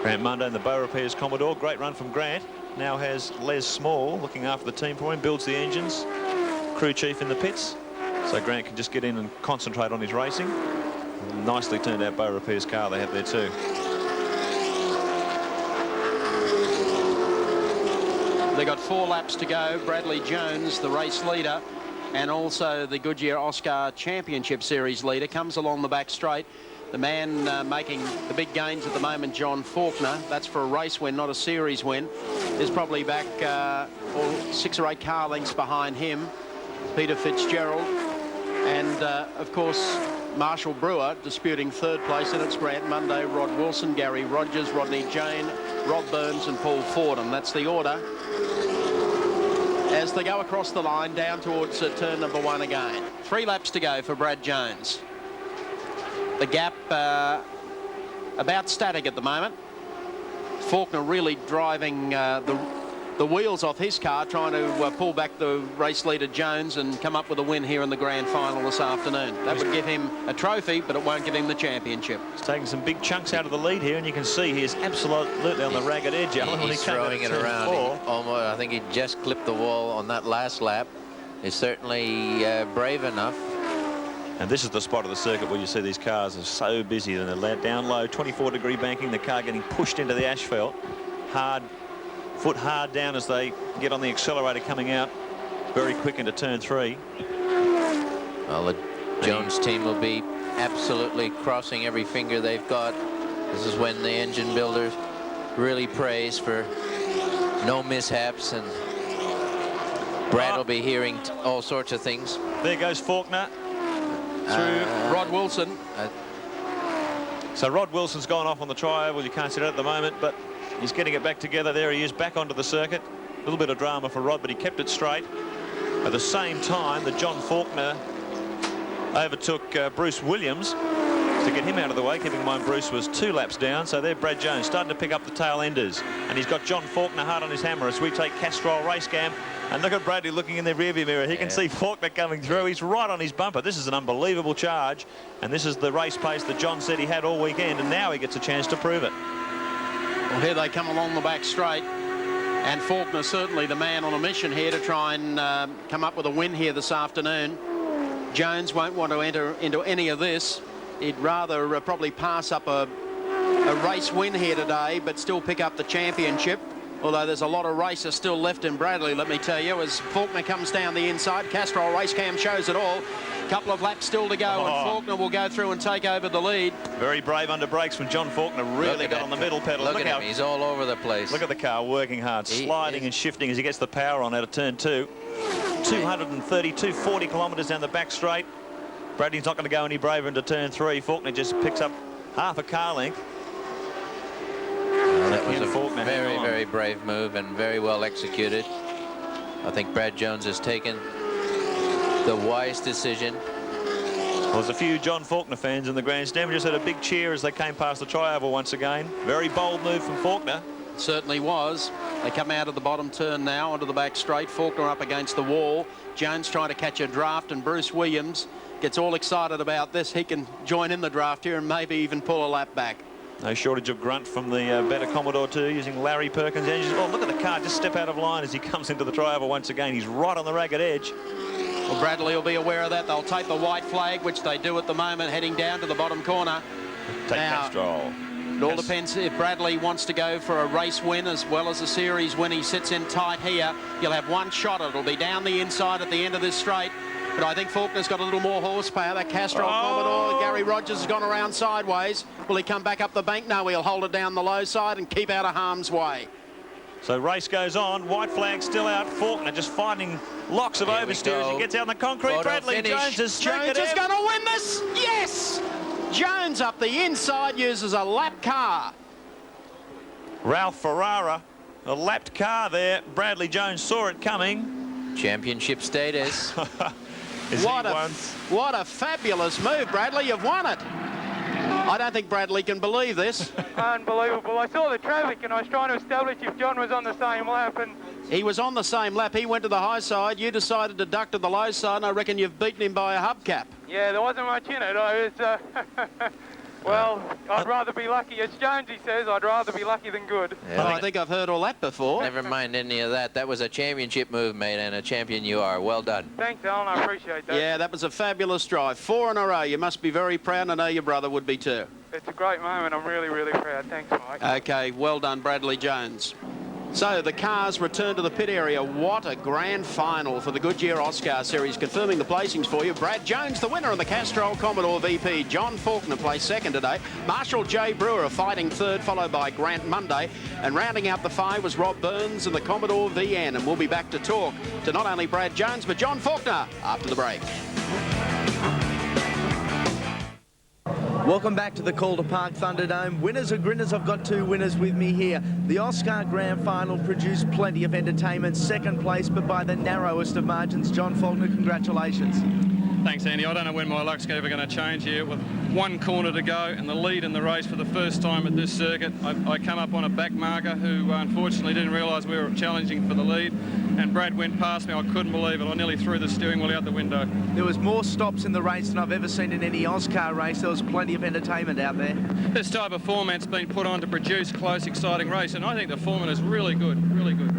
Grant Munday and the Bow Repairs Commodore. Great run from Grant. Now has Les Small looking after the team for him. Builds the engines. Crew chief in the pits. So Grant can just get in and concentrate on his racing. Nicely turned out Bow Repairs car they have there too. They've got 4 laps to go. Bradley Jones, the race leader, and also the Goodyear AUSCAR Championship Series leader, comes along the back straight. The man making the big gains at the moment, John Faulkner, that's for a race win, not a series win, is probably back 6 or 8 car lengths behind him, Peter Fitzgerald, and of course Marshall Brewer disputing 3rd place, and it's Grant Munday, Rod Wilson, Gary Rogers, Rodney Jane, Rob Burns and Paul Fordham. That's the order as they go across the line down towards turn number 1 again. 3 laps to go for Brad Jones. The gap about static at the moment. Faulkner really driving the wheels off his car, trying to pull back the race leader Jones and come up with a win here in the grand final this afternoon. That would give him a trophy, but it won't give him the championship. He's taking some big chunks out of the lead here, and you can see he is absolutely on the ragged edge. He's throwing it around. Almost, I think he just clipped the wall on that last lap. He's certainly brave enough. And this is the spot of the circuit where you see these cars are so busy, and they're down low, 24-degree banking, the car getting pushed into the asphalt, foot hard down as they get on the accelerator coming out very quick into turn 3. Well, the Jones team will be absolutely crossing every finger they've got. This is when the engine builders really prays for no mishaps, and Brad will be hearing all sorts of things. There goes Faulkner. Through Rod Wilson. So Rod Wilson's gone off on the tri-oval. You can't see that at the moment, but he's getting it back together. There he is, back onto the circuit. A little bit of drama for Rod, but he kept it straight. At the same time that John Faulkner overtook Bruce Williams to get him out of the way. Keeping in mind Bruce was 2 laps down. So there Brad Jones starting to pick up the tail enders, and he's got John Faulkner hard on his hammer as we take Castrol race cam. And look at Bradley looking in the rearview mirror. He can see Faulkner coming through. He's right on his bumper. This is an unbelievable charge, and this is the race pace that John said he had all weekend, and now he gets a chance to prove it. Well, here they come along the back straight. And Faulkner certainly the man on a mission here to try and come up with a win here this afternoon. Jones won't want to enter into any of this. He'd rather probably pass up a race win here today, but still pick up the championship. Although there's a lot of races still left in Bradley, let me tell you, as Faulkner comes down the inside. Castrol race cam shows it all. Couple of laps still to go, and Faulkner will go through and take over the lead. Very brave under brakes when John Faulkner really got on the middle pedal. Look at him, he's all over the place. Look at the car working hard, sliding and shifting as he gets the power on out of turn 2. 240 kilometres down the back straight. Bradley's not going to go any braver into turn 3. Faulkner just picks up half a car length. That was a very brave move and very well executed. I think Brad Jones has taken the wise decision. Well, there's a few John Faulkner fans in the grandstand. We just had a big cheer as they came past the tri-oval once again. Very bold move from Faulkner. It certainly was. They come out of the bottom turn now onto the back straight. Faulkner up against the wall. Jones trying to catch a draft, and Bruce Williams gets all excited about this. He can join in the draft here and maybe even pull a lap back. No shortage of grunt from the better Commodore 2 using Larry Perkins' engines. Oh, look at the car just step out of line as he comes into the tri-oval once again. He's right on the ragged edge. Well, Bradley will be aware of that. They'll take the white flag, which they do at the moment, heading down to the bottom corner. Take Castrol. It all depends if Bradley wants to go for a race win as well as a series win. He sits in tight here. He'll have one shot. It'll be down the inside at the end of this straight. But I think Faulkner's got a little more horsepower. That Castrol Commodore, Gary Rogers has gone around sideways. Will he come back up the bank? No, he'll hold it down the low side and keep out of harm's way. So race goes on. White flag still out. Faulkner just finding locks of oversteer as he gets out on the concrete. Bradley Jones is going to win this. Yes! Jones up the inside uses a lap car. Ralph Ferrara, a lapped car there. Bradley Jones saw it coming. Championship status. What a fabulous move, Bradley. You've won it. I don't think Bradley can believe this. Unbelievable. I saw the traffic and I was trying to establish if John was on the same lap, and he was on the same lap. He went to the high side. You decided to duck to the low side, and I reckon you've beaten him by a hubcap. Yeah, there wasn't much in it. I was, well, I'd rather be lucky. As Jonesy says, I'd rather be lucky than good. Yeah, well, I think I've heard all that before. Never mind any of that. That was a championship move, mate, and a champion you are. Well done. Thanks, Alan. I appreciate that. Yeah, that was a fabulous drive. 4 in a row. You must be very proud, and I know your brother would be too. It's a great moment. I'm really, really proud. Thanks, Mike. Okay, well done, Bradley Jones. So the cars return to the pit area. What a grand final for the Goodyear AUSCAR Series. Confirming the placings for you. Brad Jones, the winner of the Castrol Commodore VP. John Faulkner placed second today. Marshall J. Brewer fighting third, followed by Grant Monday. And rounding out the 5 was Rob Burns and the Commodore VN. And we'll be back to talk to not only Brad Jones, but John Faulkner after the break. Welcome back to the Calder Park Thunderdome. Winners or grinners, I've got 2 winners with me here. The AUSCAR Grand Final produced plenty of entertainment. Second place, but by the narrowest of margins. John Faulkner, congratulations. Thanks, Andy. I don't know when my luck's ever going to change here. With 1 corner to go and the lead in the race for the first time at this circuit, I come up on a back marker who unfortunately didn't realise we were challenging for the lead, and Brad went past me. I couldn't believe it. I nearly threw the steering wheel out the window. There was more stops in the race than I've ever seen in any AUSCAR race. There was plenty of entertainment out there. This type of format's been put on to produce close, exciting race, and I think the format is really good, really good.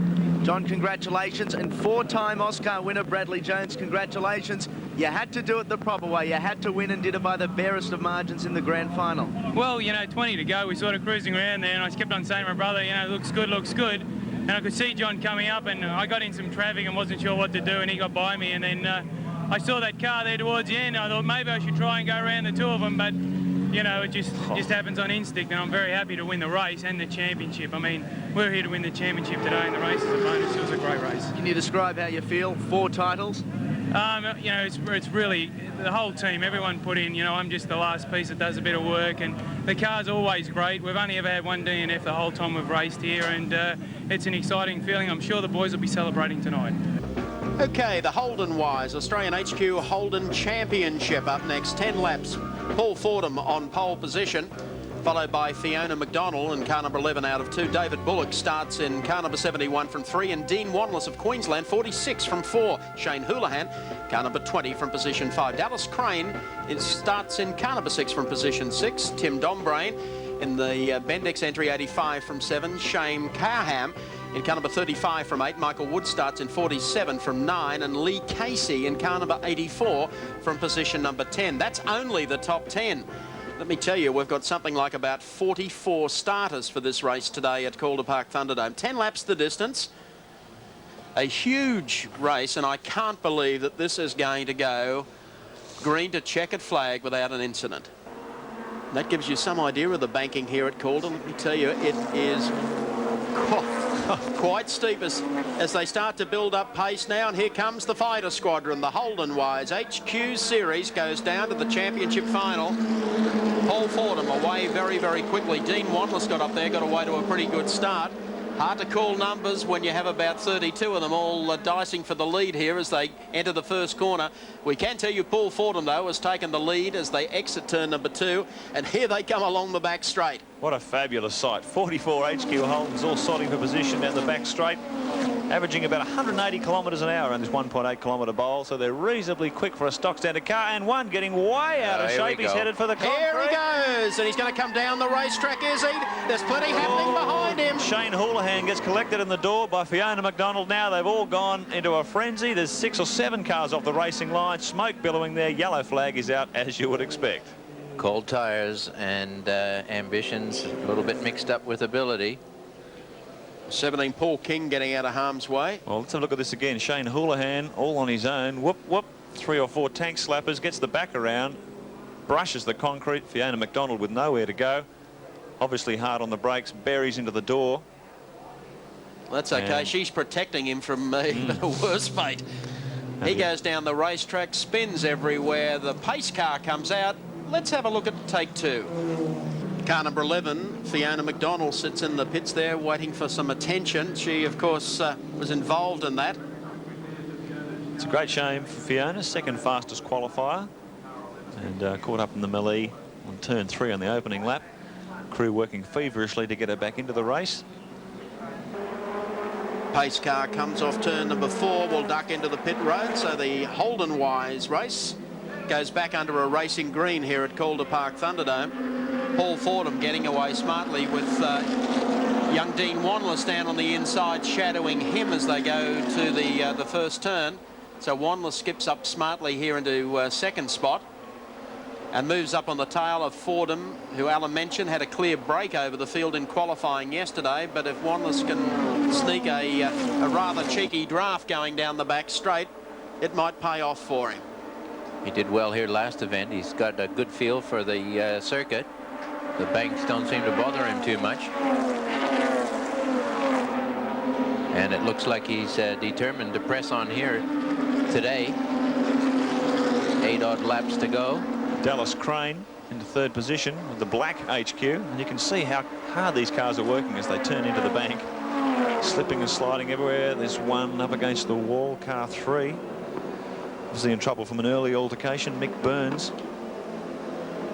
John, congratulations, and 4-time AUSCAR winner Bradley Jones, congratulations. You had to do it the proper way. You had to win and did it by the barest of margins in the grand final. Well, you know, 20 to go, we sort of cruising around there, and I kept on saying to my brother, you know, looks good, looks good. And I could see John coming up, and I got in some traffic and wasn't sure what to do, and he got by me, and then I saw that car there towards the end. I thought maybe I should try and go around the 2 of them, but you know, it just happens on instinct, and I'm very happy to win the race and the championship. I mean, we're here to win the championship today, and the race is a bonus. It was a great race. Can you describe how you feel? 4 titles? You know, it's really the whole team, everyone put in. You know, I'm just the last piece that does a bit of work, and the car's always great. We've only ever had 1 DNF the whole time we've raced here, and it's an exciting feeling. I'm sure the boys will be celebrating tonight. Okay, the Holden Wise Australian HQ Holden Championship up next. 10 laps. Paul Fordham on pole position, followed by Fiona McDonnell in car number 11 out of 2. David Bullock starts in car number 71 from 3, and Dean Wanless of Queensland 46 from 4. Shane Houlihan, car number 20 from position 5. Dallas Crane starts in car number 6 from position 6. Tim Dombrain In the Bendix entry, 85 from 7. Shane Cowham in car number 35 from 8. Michael Wood starts in 47 from 9. And Lee Casey in car number 84 from position number 10. That's only the top 10. Let me tell you, we've got something like about 44 starters for this race today at Calder Park Thunderdome. 10 laps the distance. A huge race, and I can't believe that this is going to go green to checkered flag without an incident. That gives you some idea of the banking here at Calder. Let me tell you, it is quite steep as they start to build up pace now. And here comes the fighter squadron, the Holden Wise HQ Series goes down to the championship final. Paul Fordham away very, very quickly. Dean Wanless got up there, got away to a pretty good start. Hard to call numbers when you have about 32 of them all dicing for the lead here as they enter the first corner. We can tell you Paul Fordham, though, has taken the lead as they exit turn number 2. And here they come along the back straight. What a fabulous sight. 44 HQ Holdens all sorting for position down the back straight, averaging about 180 kilometres an hour on this 1.8 kilometre bowl, so they're reasonably quick for a stock standard car. And one getting way out of shape. He's headed for the concrete. Here he goes, and he's going to come down the racetrack, is he? There's plenty happening behind him. Shane Houlihan gets collected in the door by Fiona McDonald. Now they've all gone into a frenzy. There's 6 or 7 cars off the racing line. Smoke billowing there. Yellow flag is out, as you would expect. Cold tires and ambitions a little bit mixed up with ability. 17 Paul King getting out of harm's way. Well, let's have a look at this again. Shane Houlihan all on his own. Whoop, whoop. 3 or 4 tank slappers. Gets the back around. Brushes the concrete. Fiona McDonald with nowhere to go. Obviously hard on the brakes. Buries into the door. That's okay. She's protecting him from even a worse fate. He goes down the racetrack, spins everywhere. The pace car comes out. Let's have a look at take 2. Car number 11, Fiona McDonald, sits in the pits there waiting for some attention. She, of course, was involved in that. It's a great shame for Fiona, second fastest qualifier, and caught up in the melee on turn 3 on the opening lap. Crew working feverishly to get her back into the race. Pace car comes off turn number 4, will duck into the pit road, so the Holden Wise race goes back under a racing green here at Calder Park Thunderdome. Paul Fordham getting away smartly with young Dean Wanless down on the inside, shadowing him as they go to the first turn. So Wanless skips up smartly here into second spot and moves up on the tail of Fordham, who Alan mentioned had a clear break over the field in qualifying yesterday. But if Wanless can sneak a rather cheeky draft going down the back straight, it might pay off for him. He did well here last event. He's got a good feel for the circuit. The banks don't seem to bother him too much. And it looks like he's determined to press on here today. 8 odd laps to go. Dallas Crane into third position with the black HQ. And you can see how hard these cars are working as they turn into the bank. Slipping and sliding everywhere. There's one up against the wall, car 3. Obviously in trouble from an early altercation, Mick Burns.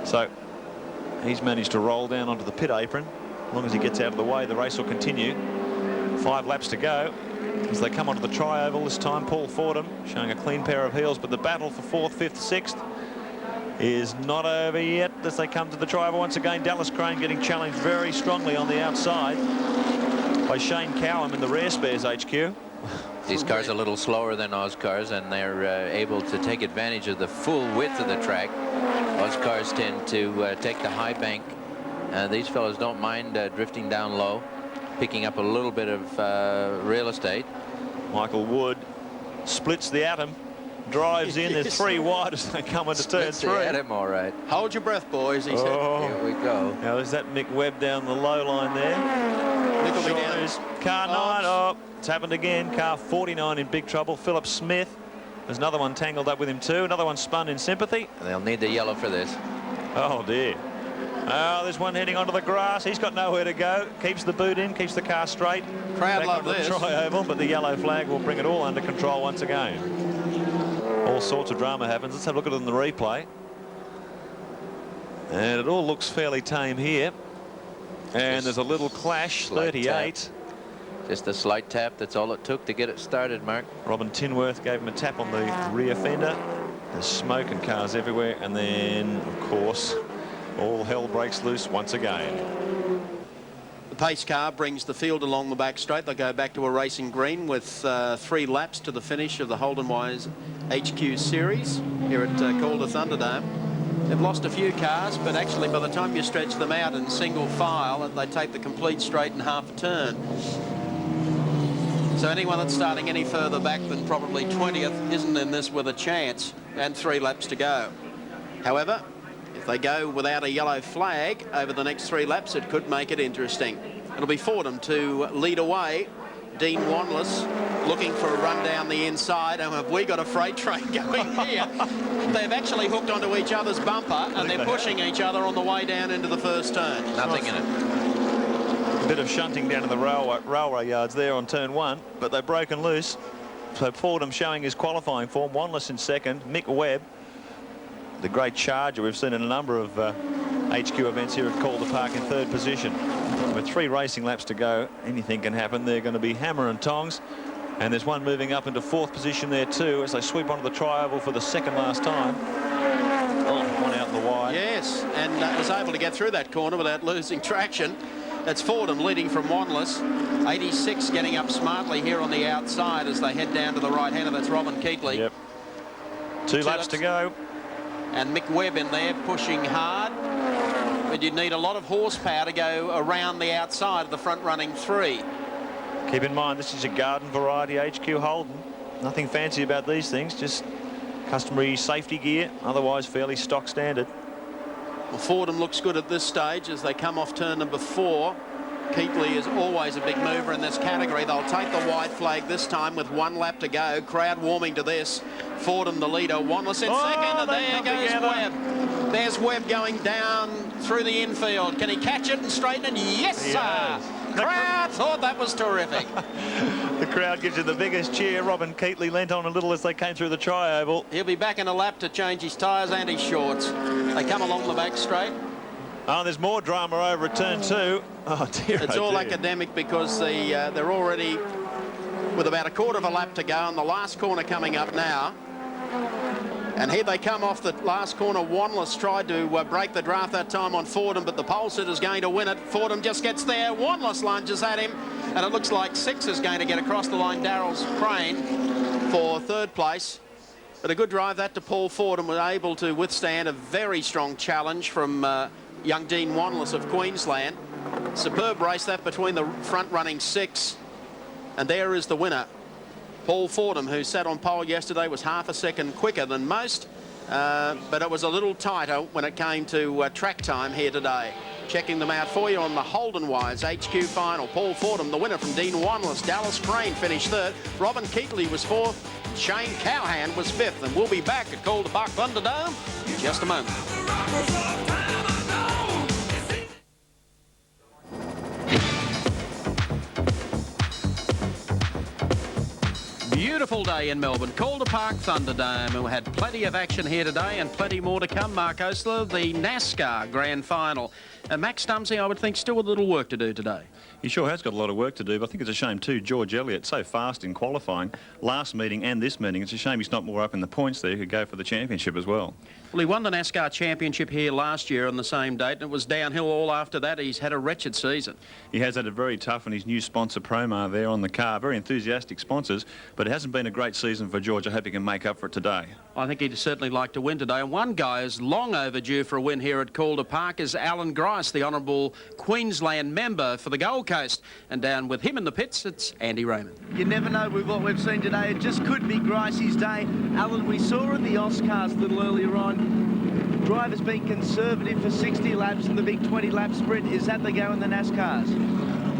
So he's managed to roll down onto the pit apron. As long as he gets out of the way, the race will continue. 5 laps to go as they come onto the tri-oval this time. Paul Fordham showing a clean pair of heels, but the battle for 4th, 5th, 6th is not over yet as they come to the tri-oval. Once again, Dallas Crane getting challenged very strongly on the outside by Shane Cowham in the Rare Spares HQ. These cars are a little slower than AUSCARs, and they're able to take advantage of the full width of the track. AUSCARs tend to take the high bank. These fellows don't mind drifting down low, picking up a little bit of real estate. Michael Wood splits the atom, drives in. There's 3 wide as they come into turn 3. The atom, all right. Hold your breath, boys, he said. Here we go. Now there's that Mick Webb down the low line there. Mick will be down. Car 9. Oh, it's happened again. Car 49 in big trouble. Philip Smith. There's another one tangled up with him too. Another one spun in sympathy. They'll need the yellow for this. Oh dear. Oh, there's one heading onto the grass. He's got nowhere to go. Keeps the boot in, keeps the car straight. Crowd love this. Tri-oval, but the yellow flag will bring it all under control once again. All sorts of drama happens. Let's have a look at it in the replay. And it all looks fairly tame here. And there's a little clash, 38. Tap. Just a slight tap, that's all it took to get it started, Mark. Robin Tinworth gave him a tap on the rear fender. There's smoke and cars everywhere. And then, of course, all hell breaks loose once again. The pace car brings the field along the back straight. They'll go back to a racing green with 3 laps to the finish of the Holden Wise HQ series here at Calder Thunderdome. They've lost a few cars, but actually by the time you stretch them out in single file, they take the complete straight in half a turn. So anyone that's starting any further back than probably 20th isn't in this with a chance, and 3 laps to go. However, if they go without a yellow flag over the next 3 laps, it could make it interesting. It'll be Fordham to lead away. Dean Wanless looking for a run down the inside. And have we got a freight train going here? They've actually hooked onto each other's bumper and they're pushing each other on the way down into the first turn. Nothing in it. A bit of shunting down in the railway yards there on turn 1, but they've broken loose. So Fordham showing his qualifying form. Wanless in second. Mick Webb, the great charger we've seen in a number of HQ events here at Calder Park, in 3rd position. With 3 racing laps to go, anything can happen. They're going to be hammer and tongs. And there's one moving up into 4th position there too as they sweep onto the tri-oval for the 2nd last time. Oh, one out in the wide. Yes, and was able to get through that corner without losing traction. That's Fordham leading from Wanless. 86 getting up smartly here on the outside as they head down to the right-hander. That's Robin Keatley. Yep. Two laps to go. And Mick Webb in there pushing hard. But you'd need a lot of horsepower to go around the outside of the front-running 3. Keep in mind, this is a garden variety HQ Holden. Nothing fancy about these things, just customary safety gear, otherwise fairly stock standard. Well, Fordham looks good at this stage as they come off turn number 4. Keatley is always a big mover in this category. They'll take the white flag this time with 1 lap to go. Crowd warming to this. Fordham the leader. Wanless in second, and there goes Webb. There's Webb going down through the infield. Can he catch it and straighten it? Yes, sir. Crowd thought that was terrific. The crowd gives you the biggest cheer. Robin Keatley leant on a little as they came through the tri-oval. He'll be back in a lap to change his tyres and his shorts. They come along the back straight. Oh, there's more drama over at turn 2. Oh, dear. It's all academic because they're already with about a quarter of a lap to go on the last corner coming up now. And here they come off the last corner. Wanless tried to break the draft that time on Fordham, but the pole sitter's going to win it. Fordham just gets there. Wanless lunges at him, and it looks like 6 is going to get across the line. Darrell's Crane for 3rd place. But a good drive that to Paul Fordham, was able to withstand a very strong challenge from young Dean Wanless of Queensland. Superb race that between the front-running 6. And there is the winner. Paul Fordham, who sat on pole yesterday, was half a second quicker than most, but it was a little tighter when it came to track time here today. Checking them out for you on the Holden Wise HQ final. Paul Fordham, the winner from Dean Wanless. Dallas Crane finished 3rd. Robin Keatley was 4th. Shane Cowhan was 5th. And we'll be back at Calder Park Thunderdome in just a moment. Beautiful day in Melbourne. Calder Park Thunderdome. We had plenty of action here today and plenty more to come. Mark Osler, the NASCAR Grand Final. Max Stumsey, I would think, still a little work to do today. He sure has got a lot of work to do, but I think it's a shame too. George Elliott, so fast in qualifying. Last meeting and this meeting, it's a shame he's not more up in the points there. He could go for the championship as well. Well, he won the NASCAR championship here last year on the same date, and it was downhill all after that. He's had a wretched season. He has had it very tough on his new sponsor, Promar, there on the car. Very enthusiastic sponsors, but it hasn't been a great season for George. I hope he can make up for it today. I think he'd certainly like to win today. And one guy who's long overdue for a win here at Calder Park is Alan Grice, the Honourable Queensland member for the Gold Coast. And down with him in the pits, it's Andy Raymond. You never know with what we've seen today. It just could be Gricey's day. Alan, we saw in the AUSCARs a little earlier on, drivers being conservative for 60 laps in the big 20-lap sprint. Is that the go in the NASCARs?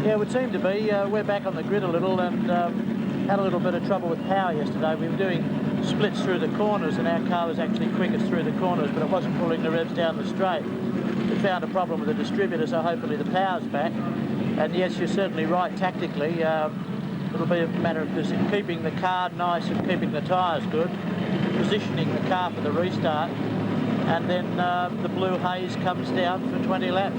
Yeah, it would seem to be. We're back on the grid a little and had a little bit of trouble with power yesterday. We were doing splits through the corners and our car was actually quickest through the corners, but it wasn't pulling the revs down the straight. We found a problem with the distributor, so hopefully the power's back. And yes, you're certainly right tactically. It'll be a matter of keeping the car nice and keeping the tyres good, positioning the car for the restart, and then the blue haze comes down for 20 laps.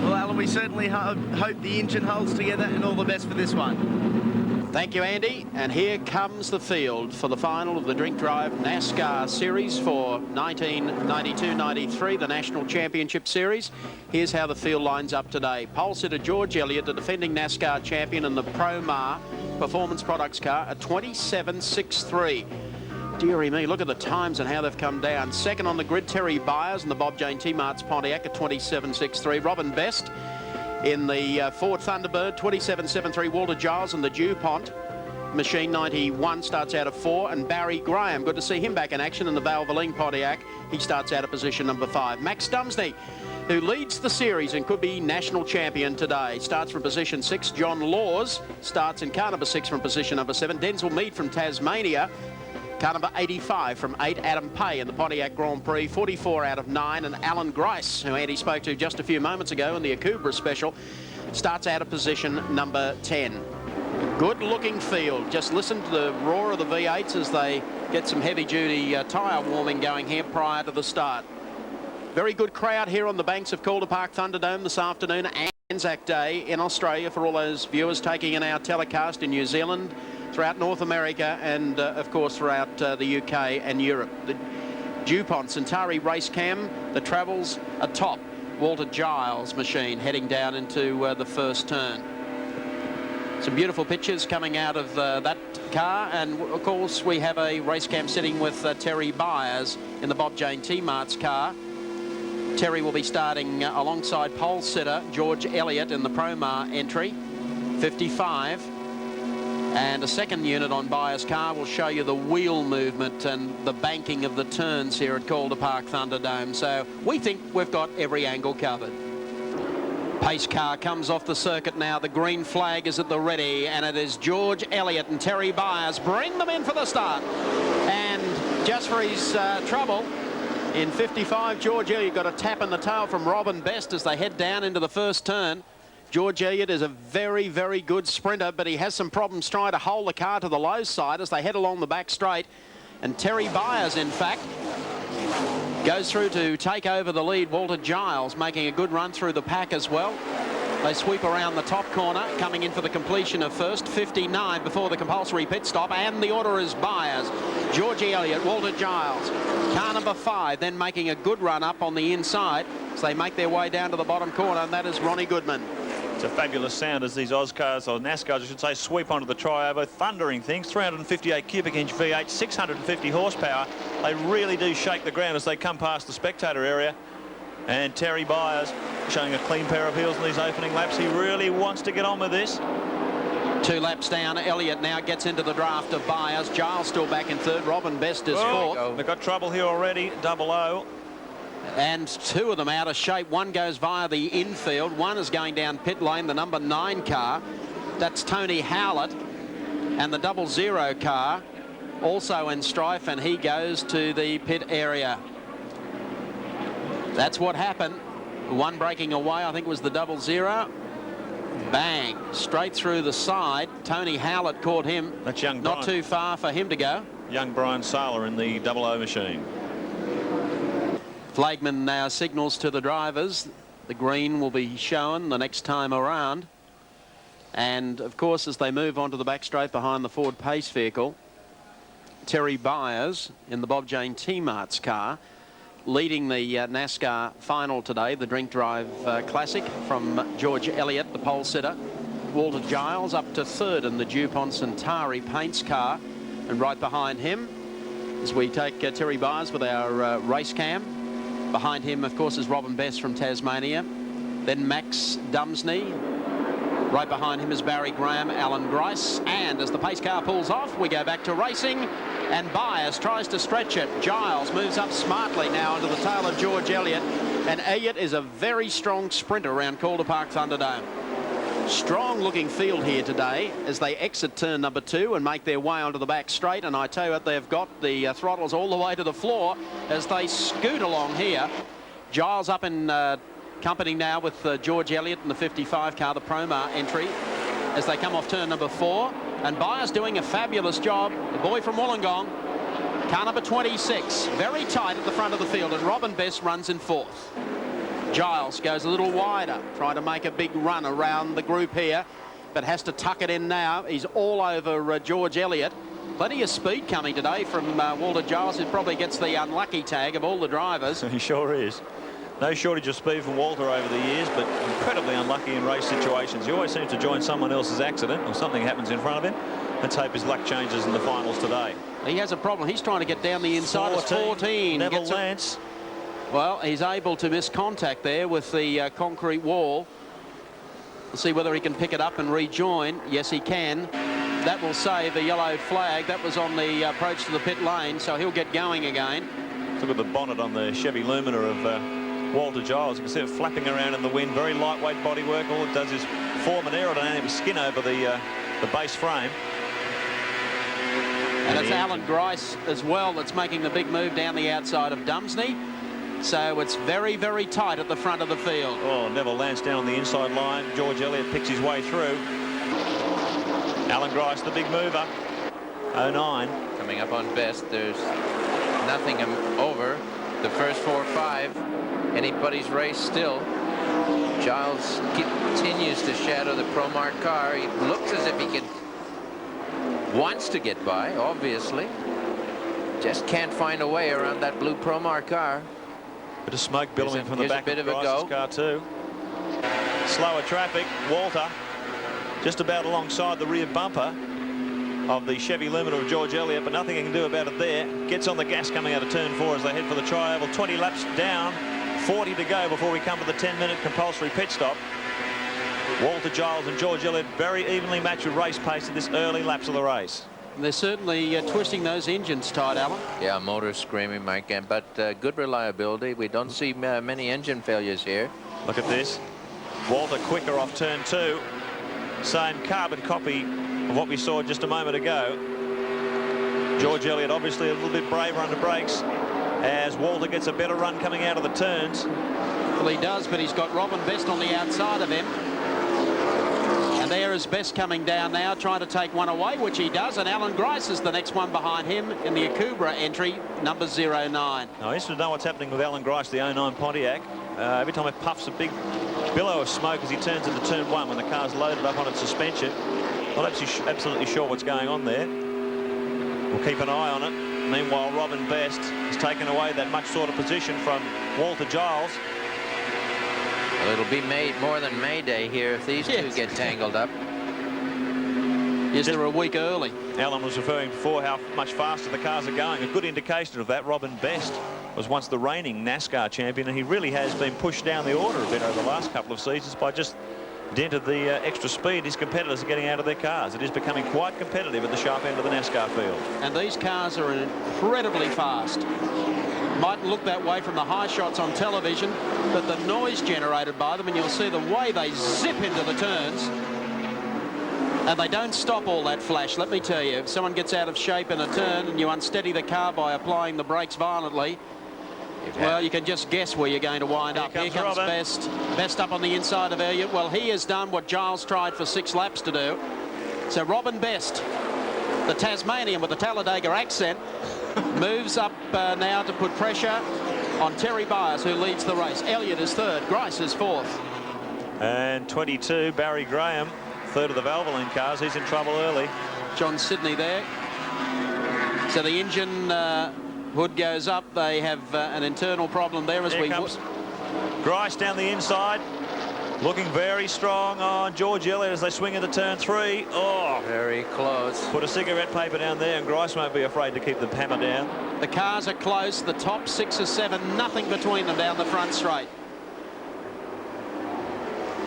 Well, Alan, we certainly hope the engine holds together, and all the best for this one. Thank you, Andy. And here comes the field for the final of the Drink Drive NASCAR Series for 1992-93, the National Championship Series. Here's how the field lines up today. Pole sitter George Elliott, the defending NASCAR champion, in the Pro-Mar Performance Products car at 27.63. Deary me, look at the times and how they've come down. Second on the grid, Terry Byers in the Bob Jane T-Mart's Pontiac at 27.63. Robin Best in the Ford Thunderbird, 27.73. Walter Giles in the DuPont Machine 91 starts out at 4. And Barry Graham, good to see him back in action in the Valvoline Pontiac. He starts out at position number 5. Max Dumsney, who leads the series and could be national champion today, starts from position 6. John Laws starts in car number 6 from position number 7. Denzel Mead from Tasmania, car number 85 from 8. Adam Pay in the Pontiac Grand Prix, 44 out of 9. And Alan Grice, who Andy spoke to just a few moments ago in the Akubra Special, starts out of position number 10. Good looking field. Just listen to the roar of the V8s as they get some heavy duty tyre warming going here prior to the start. Very good crowd here on the banks of Calder Park Thunderdome this afternoon. Anzac Day in Australia for all those viewers taking in our telecast in New Zealand, throughout North America, and of course throughout the UK and Europe. The DuPont Centauri race cam, the travels atop Walter Giles machine heading down into the first turn. Some beautiful pictures coming out of that car, and of course we have a race cam sitting with Terry Byers in the Bob Jane T-Mart's car. Terry will be starting alongside pole sitter George Elliott in the Pro-Mar entry, 55. And a second unit on Byers' car will show you the wheel movement and the banking of the turns here at Calder Park Thunderdome. So we think we've got every angle covered. Pace car comes off the circuit now. The green flag is at the ready, and it is George Elliott and Terry Byers. Bring them in for the start. And just for his trouble, in 55, George Elliott got a tap in the tail from Robin Best as they head down into the first turn. George Elliott is a very, very good sprinter, but he has some problems trying to hold the car to the low side as they head along the back straight. And Terry Byers, in fact, goes through to take over the lead. Walter Giles making a good run through the pack as well. They sweep around the top corner, coming in for the completion of first, 59 before the compulsory pit stop, and the order is Byers, George Elliott, Walter Giles. Car number 5 then making a good run up on the inside as they make their way down to the bottom corner, and that is Ronnie Goodman. It's a fabulous sound as these AUSCARs, or NASCARs I should say, sweep onto the tri-over. Thundering things, 358 cubic inch V8, 650 horsepower. They really do shake the ground as they come past the spectator area. And Terry Byers showing a clean pair of heels in these opening laps. He really wants to get on with this. 2 laps down, Elliott now gets into the draft of Byers. Giles still back in third. Robin Best is fourth. They've got trouble here already, double O. And 2 of them out of shape. One goes via the infield. One is going down pit lane, the number 9 car. That's Tony Howlett. And the 00 car also in strife, and he goes to the pit area. That's what happened. One breaking away, I think, was the 00. Bang, straight through the side. Tony Howlett caught him. That's young Not too far for him to go. Young Brian Saylor in the 00 machine. Flagman now signals to the drivers. The green will be shown the next time around. And of course, as they move onto the back straight behind the Ford Pace vehicle, Terry Byers in the Bob Jane T-Mart's car, leading the NASCAR final today, the Drink Drive Classic, from George Elliott, the pole sitter. Walter Giles up to third in the DuPont Centauri paints car. And right behind him, as we take Terry Byers with our race cam, behind him, of course, is Robin Best from Tasmania. Then Max Dumsney. Right behind him is Barry Graham, Alan Grice. And as the pace car pulls off, we go back to racing. And Byers tries to stretch it. Giles moves up smartly now into the tail of George Elliott. And Elliott is a very strong sprinter around Calder Park Thunderdome. Strong looking field here today as they exit turn number 2 and make their way onto the back straight. And I tell you what, they've got the throttles all the way to the floor as they scoot along here. Giles up in company now with George Elliott in the 55 car, the Pro-Mar entry, as they come off turn number 4. And Byers doing a fabulous job. The boy from Wollongong, car number 26, very tight at the front of the field, and Robin Best runs in 4th. Giles goes a little wider, trying to make a big run around the group here. but has to tuck it in now. He's all over George Elliott. Plenty of speed coming today from Walter Giles, who probably gets the unlucky tag of all the drivers. He sure is. No shortage of speed from Walter over the years, but incredibly unlucky in race situations. He always seems to join someone else's accident or something happens in front of him. Let's hope his luck changes in the finals today. He has a problem. He's trying to get down the inside. 14. Neville Lance. Well, he's able to miss contact there with the concrete wall. We'll see whether he can pick it up and rejoin. Yes, he can. That will save the yellow flag. That was on the approach to the pit lane, so he'll get going again. Look at the bonnet on the Chevy Lumina of Walter Giles. You can see it flapping around in the wind. Very lightweight bodywork. All it does is form an aerodynamic skin over the base frame. And it's Alan Grice as well that's making the big move down the outside of Dumsney. So it's very, very tight at the front of the field. Oh, Neville Lance down on the inside line. George Elliott picks his way through. Alan Grice, the big mover. 09. Coming up on best, there's nothing over the first 4 or 5. Anybody's race still. Giles continues to shadow the Promart car. He looks as if he wants to get by, obviously. Just can't find a way around that blue Promart car. Bit of smoke billowing from the back of Grice's car too. Slower traffic. Walter just about alongside the rear bumper of the Chevy Lumina of George Elliott, but nothing he can do about it there. Gets on the gas coming out of turn 4 as they head for the tri-oval. 20 laps down, 40 to go before we come to the 10-minute compulsory pit stop. Walter Giles and George Elliott very evenly matched with race pace in this early laps of the race. They're certainly twisting those engines tight, Alan. Yeah, motor's screaming, Mike, but good reliability. We don't see many engine failures here. Look at this. Walter quicker off turn 2. Same carbon copy of what we saw just a moment ago. George Elliott obviously a little bit braver under brakes as Walter gets a better run coming out of the turns. Well, he does, but he's got Robin Best on the outside of him. And there is Best coming down now, trying to take one away, which he does. And Alan Grice is the next one behind him in the Akubra entry, number 09. Now, I'm interested to know what's happening with Alan Grice, the 09 Pontiac. Every time it puffs a big billow of smoke as he turns into turn 1 when the car's loaded up on its suspension. Not absolutely sure what's going on there. We'll keep an eye on it. Meanwhile, Robin Best has taken away that much sort of position from Walter Giles. Well, it'll be more than Mayday here if these two get tangled up. Yes, they're a week early. Alan was referring before how much faster the cars are going. A good indication of that. Robin Best was once the reigning NASCAR champion, and he really has been pushed down the order a bit over the last couple of seasons by just dint of the extra speed his competitors are getting out of their cars. It is becoming quite competitive at the sharp end of the NASCAR field. And these cars are incredibly fast. Mightn't look that way from the high shots on television, but the noise generated by them, and you'll see the way they zip into the turns. And they don't stop all that flash, let me tell you. If someone gets out of shape in a turn and you unsteady the car by applying the brakes violently, well, you can just guess where you're going to wind up. Here comes Best. Best up on the inside of Elliott. Well, he has done what Giles tried for 6 laps to do. So Robin Best, the Tasmanian with the Talladega accent, moves up now to put pressure on Terry Byers, who leads the race. Elliott is 3rd. Grice is 4th. And 22, Barry Graham, 3rd of the Valvoline cars. He's in trouble early. John Sidney there. So the engine hood goes up. They have an internal problem there as Here comes Grice down the inside, looking very strong on George Elliott as they swing into turn 3. Oh, very close. Put a cigarette paper down there, and Grice won't be afraid to keep the hammer down. The cars are close. The top 6 or 7, nothing between them down the front straight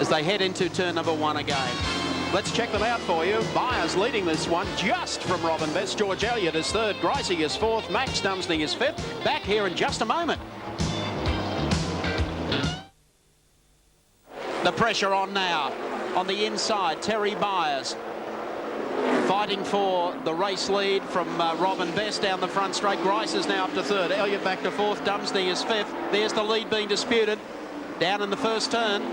as they head into turn number 1 again. Let's check them out for you. Byers leading this one just from Robin Best. George Elliott is 3rd. Grice is 4th. Max Dumsney is 5th. Back here in just a moment. The pressure on now. On the inside, Terry Byers fighting for the race lead from Robin Best down the front straight. Grice is now up to 3rd. Elliott back to 4th. Dumsney is 5th. There's the lead being disputed down in the first turn.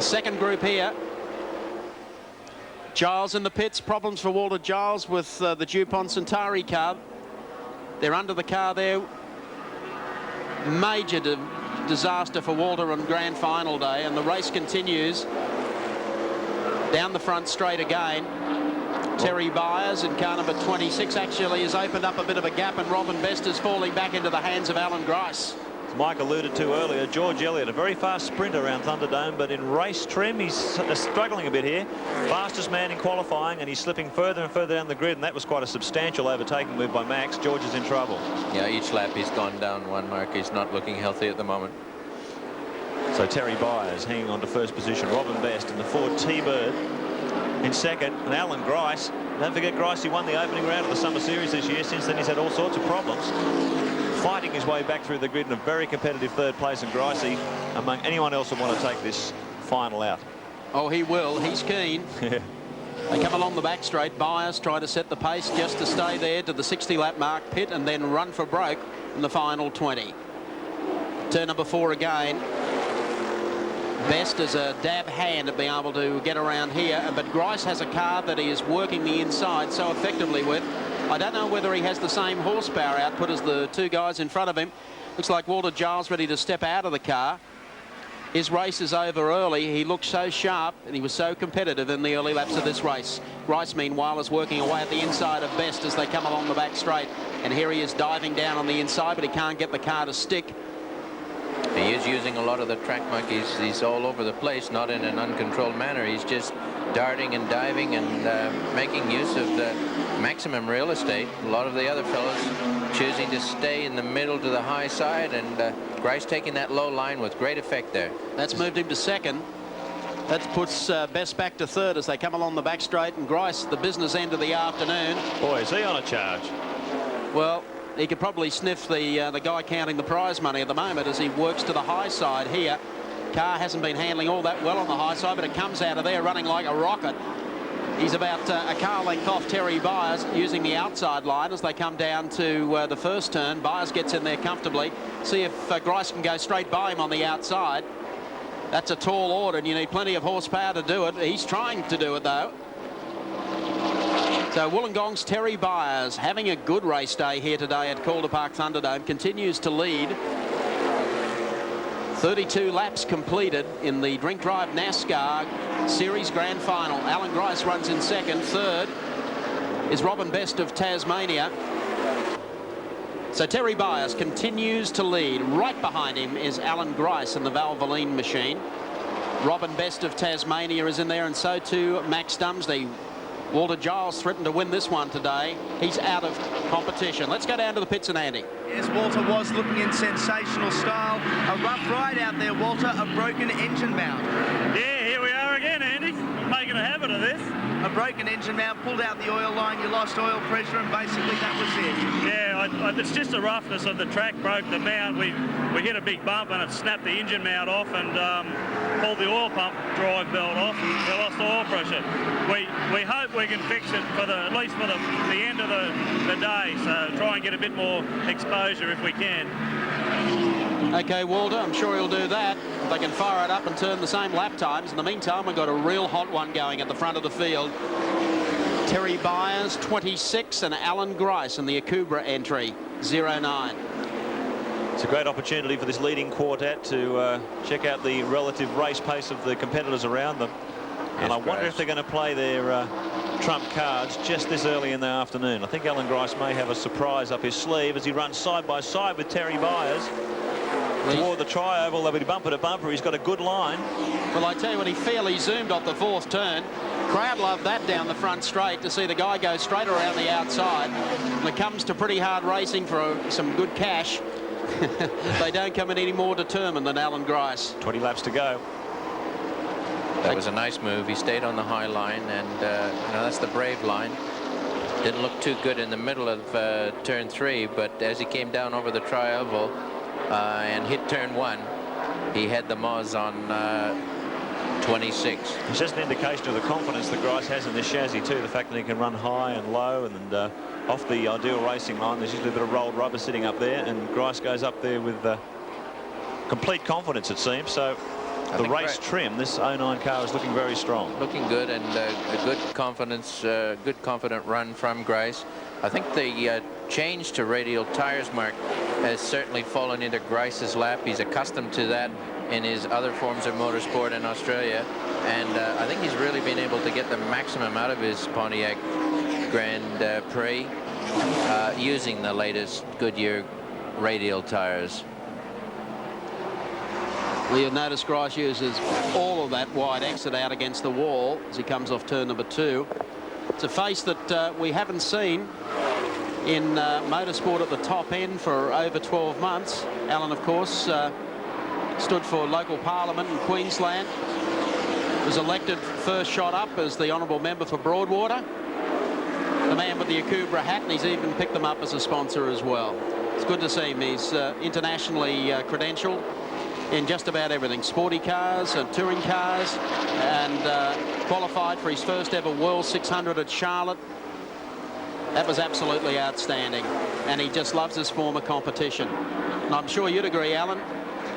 Second group here. Giles in the pits. Problems for Walter Giles with the DuPont Centauri car. They're under the car there. Major disaster for Walter on grand final day, and the race continues. Down the front straight again. Terry Byers in car number 26 actually has opened up a bit of a gap, and Robin Best is falling back into the hands of Alan Grice. As Mike alluded to earlier, George Elliott, a very fast sprinter around Thunderdome, but in race trim, he's struggling a bit here. Fastest man in qualifying, and he's slipping further and further down the grid, and that was quite a substantial overtaking move by Max. George is in trouble. Yeah, each lap he's gone down one mark. He's not looking healthy at the moment. So Terry Byers hanging on to first position. Robin Best in the Ford T-Bird in second, and Alan Grice. Don't forget, Grice, he won the opening round of the Summer Series this year. Since then, he's had all sorts of problems. Fighting his way back through the grid in a very competitive third place, and Grice, among anyone else, would want to take this final out. Oh, he will. He's keen. They come along the back straight. Byers trying to set the pace just to stay there to the 60-lap mark, pit, and then run for broke in the final 20. Turn number 4 again. Best is a dab hand at being able to get around here, but Grice has a car that he is working the inside so effectively with. I don't know whether he has the same horsepower output as the two guys in front of him. Looks like Walter Giles ready to step out of the car. His race is over early. He looked so sharp and he was so competitive in the early laps of this race. Grice, meanwhile, is working away at the inside of Best as they come along the back straight. And here he is diving down on the inside, but he can't get the car to stick. He is using a lot of the track monkeys. He's all over the place, not in an uncontrolled manner. He's just darting and diving and making use of the maximum real estate. A lot of the other fellows choosing to stay in the middle to the high side, and Grice taking that low line with great effect there. That's moved him to second. That puts Best back to third as they come along the back straight, and Grice, the business end of the afternoon. Boy, is he on a charge. Well, he could probably sniff the guy counting the prize money at the moment as he works to the high side here. Car hasn't been handling all that well on the high side, but it comes out of there running like a rocket. He's about a car length off Terry Byers using the outside line as they come down to the first turn. Byers gets in there comfortably. See if Grice can go straight by him on the outside. That's a tall order, and you need plenty of horsepower to do it. He's trying to do it, though. So Wollongong's Terry Byers, having a good race day here today at Calder Park Thunderdome, continues to lead. 32 laps completed in the Drink Drive NASCAR Series Grand Final. Alan Grice runs in second. Third is Robin Best of Tasmania. So Terry Byers continues to lead. Right behind him is Alan Grice in the Valvoline machine. Robin Best of Tasmania is in there, and so too Max Dumsney. Walter Giles threatened to win this one today. He's out of competition. Let's go down to the pits and Andy. Yes, Walter was looking in sensational style. A rough ride out there, Walter. A broken engine mount. Yeah, here we are again, Andy. Making a habit of this. A broken engine mount, pulled out the oil line, you lost oil pressure, and basically that was it. Yeah, it's just the roughness of the track broke the mount. We hit a big bump and it snapped the engine mount off and pulled the oil pump drive belt off. We lost oil pressure. We hope we can fix it for at least for the end of the day. So try and get a bit more exposure if we can. Okay, Walter, I'm sure he'll do that. If they can fire it up and turn the same lap times. In the meantime, we've got a real hot one going at the front of the field. Terry Byers, 26, and Alan Grice in the Akubra entry, 09. It's a great opportunity for this leading quartet to check out the relative race pace of the competitors around them. And I wonder if they're going to play their trump cards just this early in the afternoon. I think Alan Grice may have a surprise up his sleeve as he runs side by side with Terry Byers toward the tri-oval. They'll be bumper to bumper. He's got a good line. Well, I tell you what, he fairly zoomed off the fourth turn. Crowd loved that down the front straight to see the guy go straight around the outside. When it comes to pretty hard racing for some good cash, they don't come in any more determined than Alan Grice. 20 laps to go. That was a nice move. He stayed on the high line, and you know, that's the brave line. Didn't look too good in the middle of turn 3, but as he came down over the tri-oval and hit turn 1, he had the Moz on 26. It's just an indication of the confidence that Grice has in this chassis too. The fact that he can run high and low, and off the ideal racing line, there's usually a bit of rolled rubber sitting up there, and Grice goes up there with complete confidence, it seems. So the race trim, this 09 car is looking very strong. Looking good, and a good confidence, good confident run from Grice. I think the change to radial tires, Mark, has certainly fallen into Grice's lap. He's accustomed to that in his other forms of motorsport in Australia. And I think he's really been able to get the maximum out of his Pontiac Grand Prix using the latest Goodyear radial tires. Well, you'll notice Grice uses all of that wide exit out against the wall as he comes off turn number 2. It's a face that we haven't seen in motorsport at the top end for over 12 months. Alan, of course, stood for local parliament in Queensland, was elected first shot up as the honourable member for Broadwater. The man with the Akubra hat, and he's even picked them up as a sponsor as well. It's good to see him. He's internationally credentialed in just about everything, sporty cars and touring cars, and qualified for his first ever World 600 at Charlotte. That was absolutely outstanding, and he just loves this form of competition. And I'm sure you'd agree, Alan,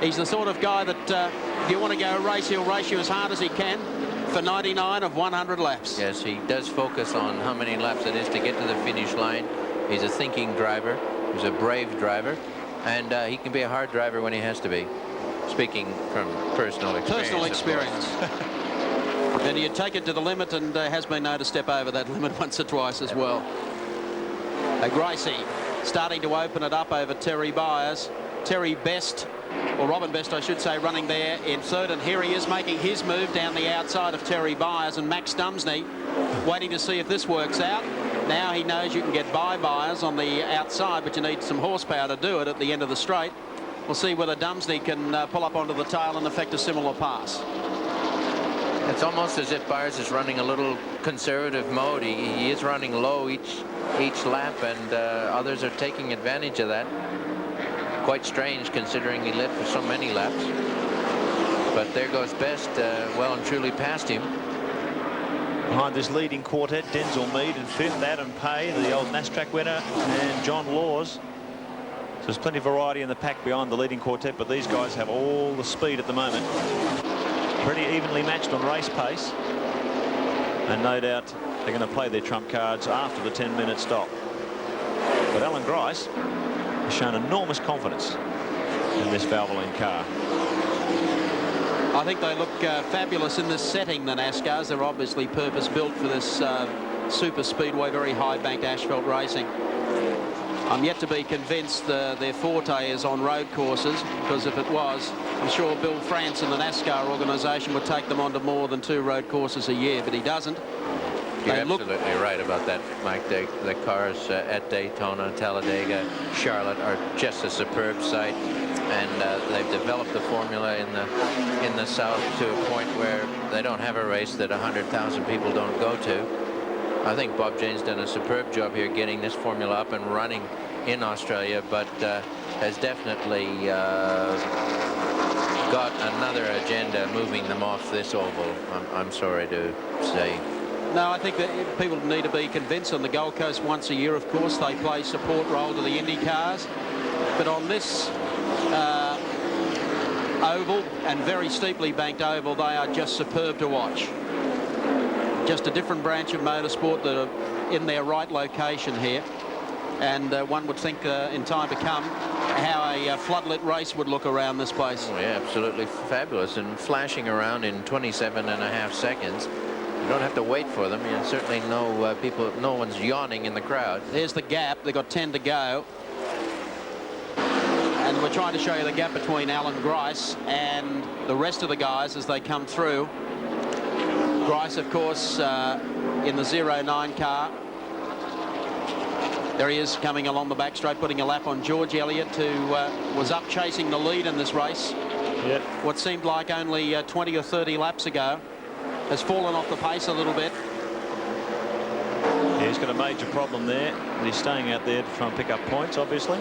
he's the sort of guy that if you want to go race, he'll race you as hard as he can for 99 of 100 laps. Yes, he does focus on how many laps it is to get to the finish line. He's a thinking driver. He's a brave driver, and he can be a hard driver when he has to be. Speaking from personal experience. Personal experience. And you take it to the limit, and has been known to step over that limit once or twice as well. Gracie starting to open it up over Terry Byers. Terry Best, or Robin Best, I should say, running there in third, and here he is making his move down the outside of Terry Byers, and Max Dumsney waiting to see if this works out. Now he knows you can get by Byers on the outside, but you need some horsepower to do it at the end of the straight. We'll see whether Dumsney can pull up onto the tail and effect a similar pass. It's almost as if Byers is running a little conservative mode. He is running low each lap, and others are taking advantage of that. Quite strange considering he led for so many laps. But there goes Best well and truly past him. Behind this leading quartet, Denzel Mead in 5th, Adam Pay, the old NASCAR winner, and John Laws. So there's plenty of variety in the pack behind the leading quartet, but these guys have all the speed at the moment. Pretty evenly matched on race pace, and no doubt they're going to play their trump cards after the 10-minute stop. But Alan Grice has shown enormous confidence in this Valvoline car. I think they look fabulous in this setting, the NASCARs. They're obviously purpose-built for this super speedway, very high-banked asphalt racing. I'm yet to be convinced their forte is on road courses, because if it was, I'm sure Bill France and the NASCAR organisation would take them onto more than 2 road courses a year, but he doesn't. You're absolutely right about that, Mike. The cars at Daytona, Talladega, Charlotte are just a superb sight, and they've developed the formula in the South to a point where they don't have a race that 100,000 people don't go to. I think Bob Jane's done a superb job here getting this formula up and running in Australia, but has definitely got another agenda moving them off this oval, I'm sorry to say. No, I think that people need to be convinced. On the Gold Coast once a year, of course, they play support role to the Indy cars. But on this oval, and very steeply banked oval, they are just superb to watch. Just a different branch of motorsport that are in their right location here. And one would think in time to come how a floodlit race would look around this place. Oh, yeah, absolutely fabulous, and flashing around in 27.5 seconds. You don't have to wait for them. You certainly know no one's yawning in the crowd. There's the gap. They've got 10 to go. And we're trying to show you the gap between Alan Grice and the rest of the guys as they come through. Grice, of course, in the 09 car. There he is coming along the back straight, putting a lap on George Elliott, who was up chasing the lead in this race. Yep. What seemed like only 20 or 30 laps ago. Has fallen off the pace a little bit. Yeah, he's got a major problem there. He's staying out there to try and pick up points, obviously.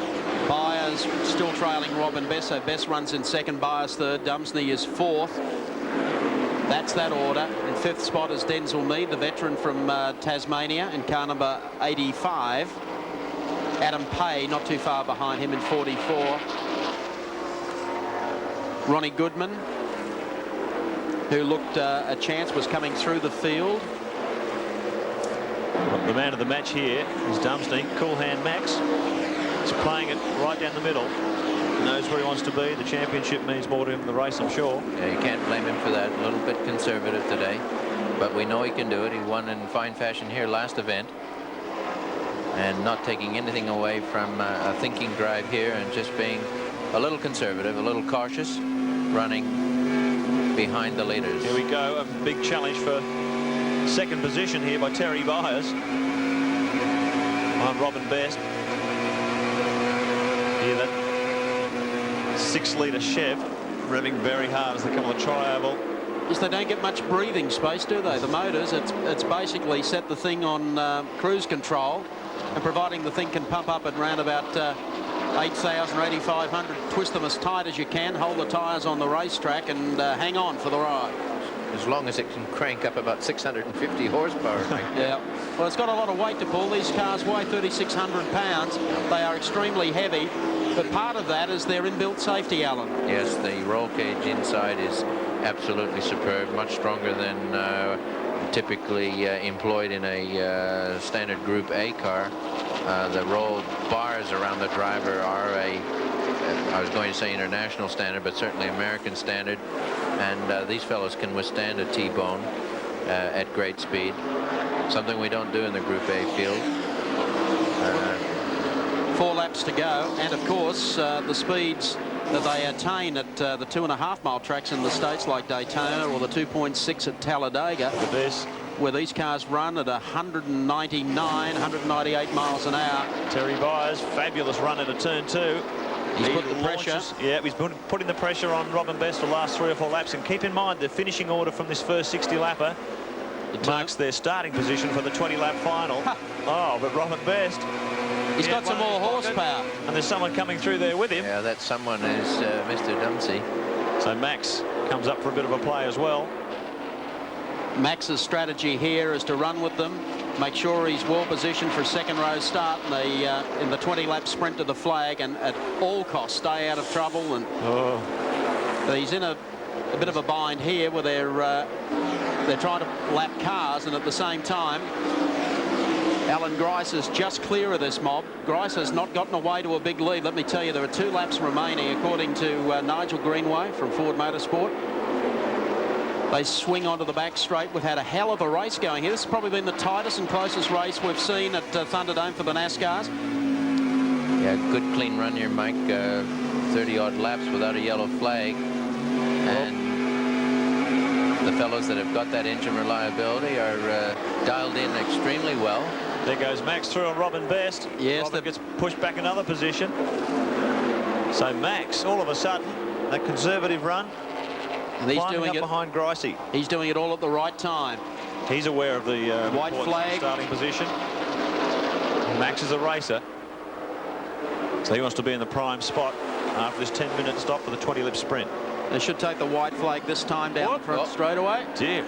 Byers still trailing Robin Best, so Best runs in second, Byers third, Dumsney is fourth. That's that order. In 5th spot is Denzel Mead, the veteran from Tasmania, in car number 85. Adam Pay not too far behind him in 44. Ronnie Goodman, who looked a chance, was coming through the field. The man of the match here is Dumsney. Cool hand Max. He's playing it right down the middle. Knows where he wants to be. The championship means more to him than the race, I'm sure. Yeah, you can't blame him for that. A little bit conservative today, but we know he can do it. He won in fine fashion here last event, and not taking anything away from a thinking drive here, and just being a little conservative, a little cautious, running behind the leaders. Here we go. A big challenge for second position here by Terry Byers on Robin Best. Here that 6-litre Chev revving very hard as they come on the tri-oval. Yes, they don't get much breathing space, do they? The motors, it's basically set the thing on cruise control, and providing the thing can pump up at around about 8,000 or 8,500, twist them as tight as you can, hold the tyres on the racetrack, and hang on for the ride. As long as it can crank up about 650 horsepower. Yeah. Well, it's got a lot of weight to pull. These cars weigh 3,600 pounds. They are extremely heavy, but part of that is their inbuilt safety, Alan. Yes, the roll cage inside is absolutely superb, much stronger than typically employed in a standard Group A car. The roll bars around the driver are I was going to say international standard, but certainly American standard, and these fellows can withstand a T-bone at great speed, something we don't do in the Group A field. 4 laps to go, and of course the speeds that they attain at the 2.5 mile tracks in the States like Daytona, or the 2.6 at Talladega, where these cars run at 199, 198 miles an hour. Terry Byers, fabulous run into turn 2. He's put the pressure. Yeah, he's putting the pressure on Robin Best the last 3 or 4 laps. And keep in mind, the finishing order from this first 60-lapper marks their starting position for the 20-lap final. Oh, but Robin Best, he's got some more horsepower. And there's someone coming through there with him. Yeah, that someone is Mr. Dempsey. So Max comes up for a bit of a play as well. Max's strategy here is to run with them, make sure he's well positioned for a second row start in the 20-lap sprint to the flag, and at all costs stay out of trouble. And he's in a bit of a bind here where they're trying to lap cars, and at the same time Alan Grice is just clear of this mob. Grice has not gotten away to a big lead. Let me tell you, there are 2 laps remaining according to Nigel Greenway from Ford Motorsport. They swing onto the back straight. We've had a hell of a race going here. This has probably been the tightest and closest race we've seen at Thunderdome for the NASCARs. Yeah, good clean run here, Mike. 30-odd laps without a yellow flag. And the fellows that have got that engine reliability are dialed in extremely well. There goes Max through on Robin Best. Yes, Robin gets pushed back another position. So Max, all of a sudden, that conservative run, and he's doing it behind Gricey. He's doing it all at the right time. He's aware of the white flag starting position. Max is a racer, so he wants to be in the prime spot after this 10-minute stop for the 20-lap sprint. They should take the white flag this time down front straight away. Dear.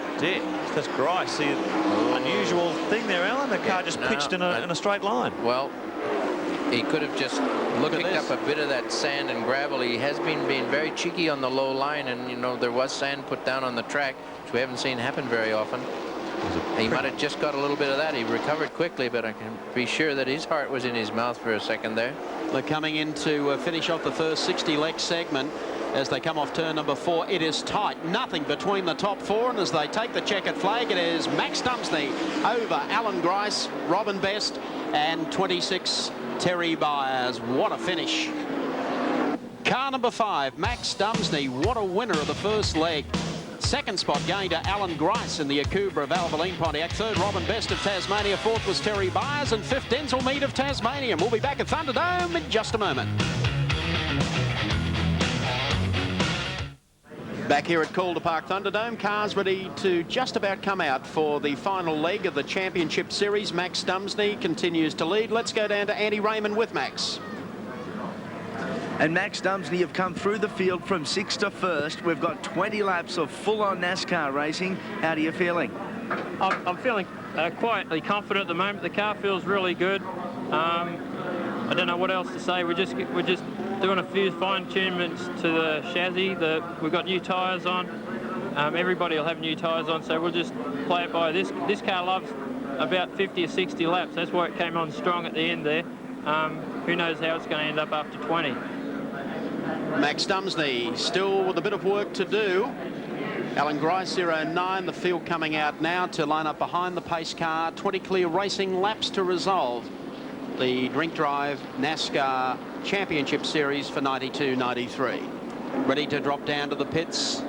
That's Grice. See, unusual thing there, Alan. The car just pitched in a straight line. Well, he could have just picked up a bit of that sand and gravel. He has been being very cheeky on the low line, and, you know, there was sand put down on the track, which we haven't seen happen very often. He might have just got a little bit of that. He recovered quickly, but I can be sure that his heart was in his mouth for a second there. They're coming in to finish off the first 60-leg segment. As they come off turn number 4, it is tight. Nothing between the top 4, and as they take the checkered flag, it is Max Dumsney over Alan Grice, Robin Best, and 26 Terry Byers. What a finish. Car number 5, Max Dumsney. What a winner of the first leg. Second spot going to Alan Grice in the Akubra of Valvoline Pontiac. Third, Robin Best of Tasmania. Fourth was Terry Byers, and fifth, Denzel Mead of Tasmania. We'll be back at Thunderdome in just a moment. Back here at Calder Park Thunderdome, cars ready to just about come out for the final leg of the Championship Series. Max Dumsney continues to lead. Let's go down to Andy Raymond with Max. And Max Dumsney have come through the field from 6th to 1st. We've got 20 laps of full-on NASCAR racing. How are you feeling? I'm feeling quietly confident at the moment. The car feels really good. I don't know what else to say. We're just doing a few fine-tunements to the chassis. We've got new tyres on. Everybody will have new tyres on, so we'll just play it by this. This car loves about 50 or 60 laps. That's why it came on strong at the end there. Who knows how it's going to end up after 20. Max Dumsney still with a bit of work to do. Alan Grice 09, the field coming out now to line up behind the pace car. 20 clear racing laps to resolve the Drink Drive NASCAR Championship Series for 92-93. Ready to drop down to the pits,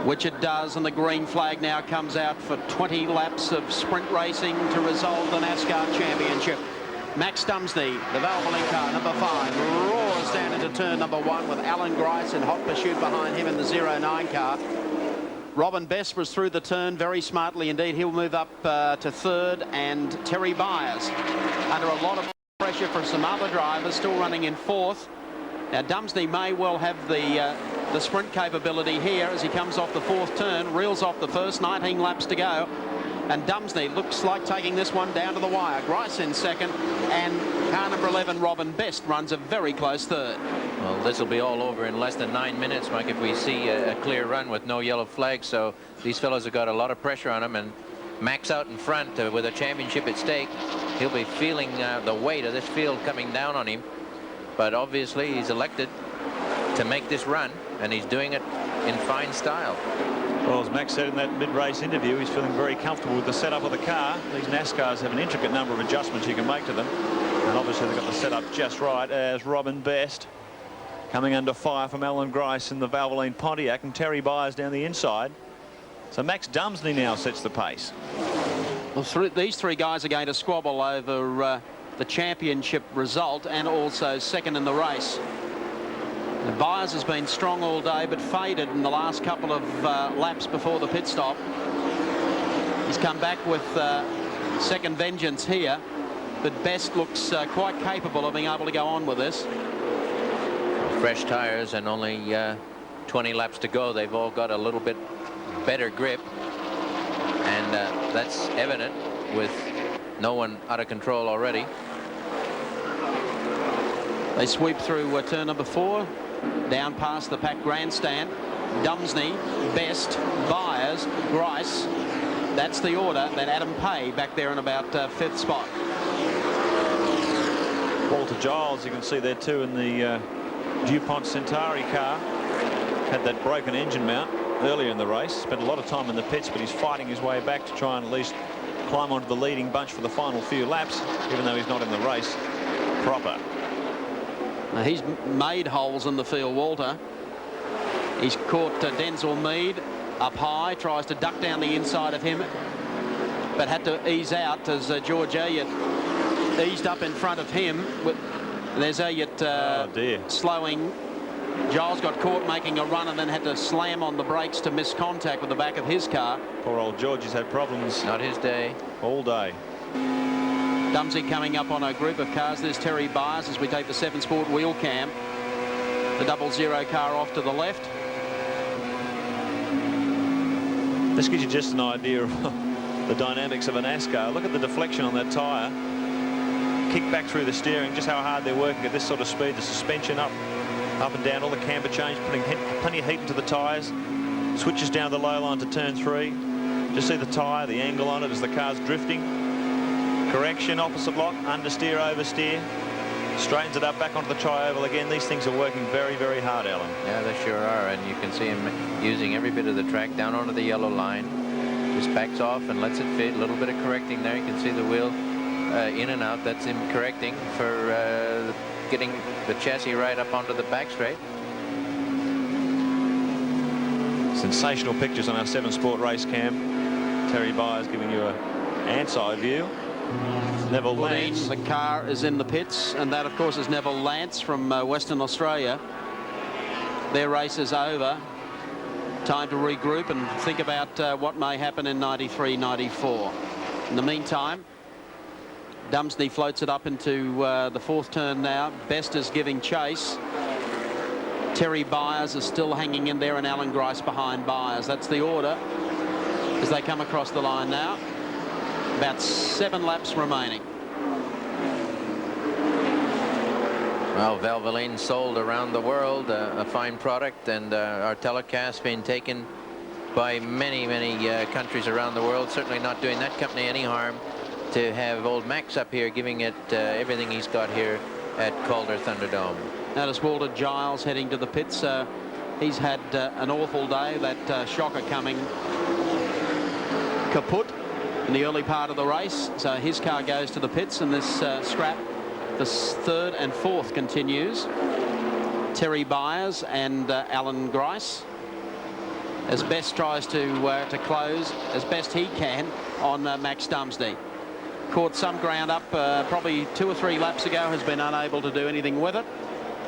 which it does, and the green flag now comes out for 20 laps of sprint racing to resolve the NASCAR Championship. Max Dumsney, the Valvoline car, number 5, roars down into turn number 1 with Alan Grice in hot pursuit behind him in the 09 car. Robin Best was through the turn very smartly indeed. He'll move up to 3rd, and Terry Byers under a lot of pressure from some other drivers still running in 4th. Now Dumsney may well have the sprint capability here as he comes off the 4th turn, reels off the first, 19 laps to go. And Dumsney looks like taking this one down to the wire. Grice in 2nd, and car number 11, Robin Best, runs a very close 3rd. Well, this will be all over in less than 9 minutes, Mike, if we see a clear run with no yellow flag. So these fellows have got a lot of pressure on them, and Max out in front with a championship at stake. He'll be feeling the weight of this field coming down on him. But obviously he's elected to make this run, and he's doing it in fine style. Well, as Max said in that mid-race interview, he's feeling very comfortable with the setup of the car. These NASCARs have an intricate number of adjustments you can make to them, and obviously they've got the setup just right, as Robin Best coming under fire from Alan Grice in the Valvoline Pontiac, and Terry Byers down the inside. So Max Dumsney now sets the pace. Well, these 3 guys are going to squabble over the championship result and also 2nd in the race. Now, Byers has been strong all day but faded in the last couple of laps before the pit stop. He's come back with 2nd vengeance here, but Best looks quite capable of being able to go on with this. Fresh tires and only 20 laps to go. They've all got a little bit better grip, and that's evident with no one out of control already. They sweep through turn number 4, down past the packed grandstand. Dumsney, Best, Byers, Grice. That's the order. Then Adam Pay back there in about 5th spot. Walter Giles, you can see there too in the DuPont Centauri car. Had that broken engine mount earlier in the race. Spent a lot of time in the pits, but he's fighting his way back to try and at least climb onto the leading bunch for the final few laps, even though he's not in the race proper. Now, he's made holes in the field, Walter. He's caught Denzel Meade up high, tries to duck down the inside of him, but had to ease out as George Elliott eased up in front of him. There's Elliott slowing. Giles got caught making a run and then had to slam on the brakes to miss contact with the back of his car. Poor old George has had problems. Not his day. All day. Dumsney coming up on a group of cars. There's Terry Byers as we take the 7 Sport wheel cam. The 00 car off to the left. This gives you just an idea of the dynamics of a NASCAR. Look at the deflection on that tyre. Kick back through the steering, just how hard they're working at this sort of speed. The suspension up and down, all the camber change, putting plenty of heat into the tyres. Switches down the low line to turn 3. Just see the tyre, the angle on it as the car's drifting. Correction, opposite lock, understeer, oversteer. Straightens it up back onto the tri-oval again. These things are working very, very hard, Alan. Yeah, they sure are, and you can see him using every bit of the track down onto the yellow line. Just backs off and lets it fit. A little bit of correcting there. You can see the wheel in and out. That's him correcting for getting the chassis right up onto the back straight. Sensational pictures on our 7 Sport race cam. Terry Byers giving you a ants-eye view. Neville Lance. The car is in the pits, and that of course is Neville Lance from Western Australia. Their race is over. Time to regroup and think about what may happen in 93-94. In the meantime, Dumsney floats it up into the 4th turn now. Best is giving chase. Terry Byers is still hanging in there, and Alan Grice behind Byers. That's the order as they come across the line now. About 7 laps remaining. Well, Valvoline sold around the world, a fine product, and our telecast being taken by many, many countries around the world. Certainly not doing that company any harm to have old Max up here giving it everything he's got here at Calder Thunderdome. Notice Walter Giles heading to the pits. He's had an awful day. That shocker coming kaput in the early part of the race. So his car goes to the pits, and this scrap, the third and fourth, continues. Terry Byers and Alan Grice, as Best tries to close as best he can on Max Dumsney. Caught some ground up probably 2 or 3 laps ago, has been unable to do anything with it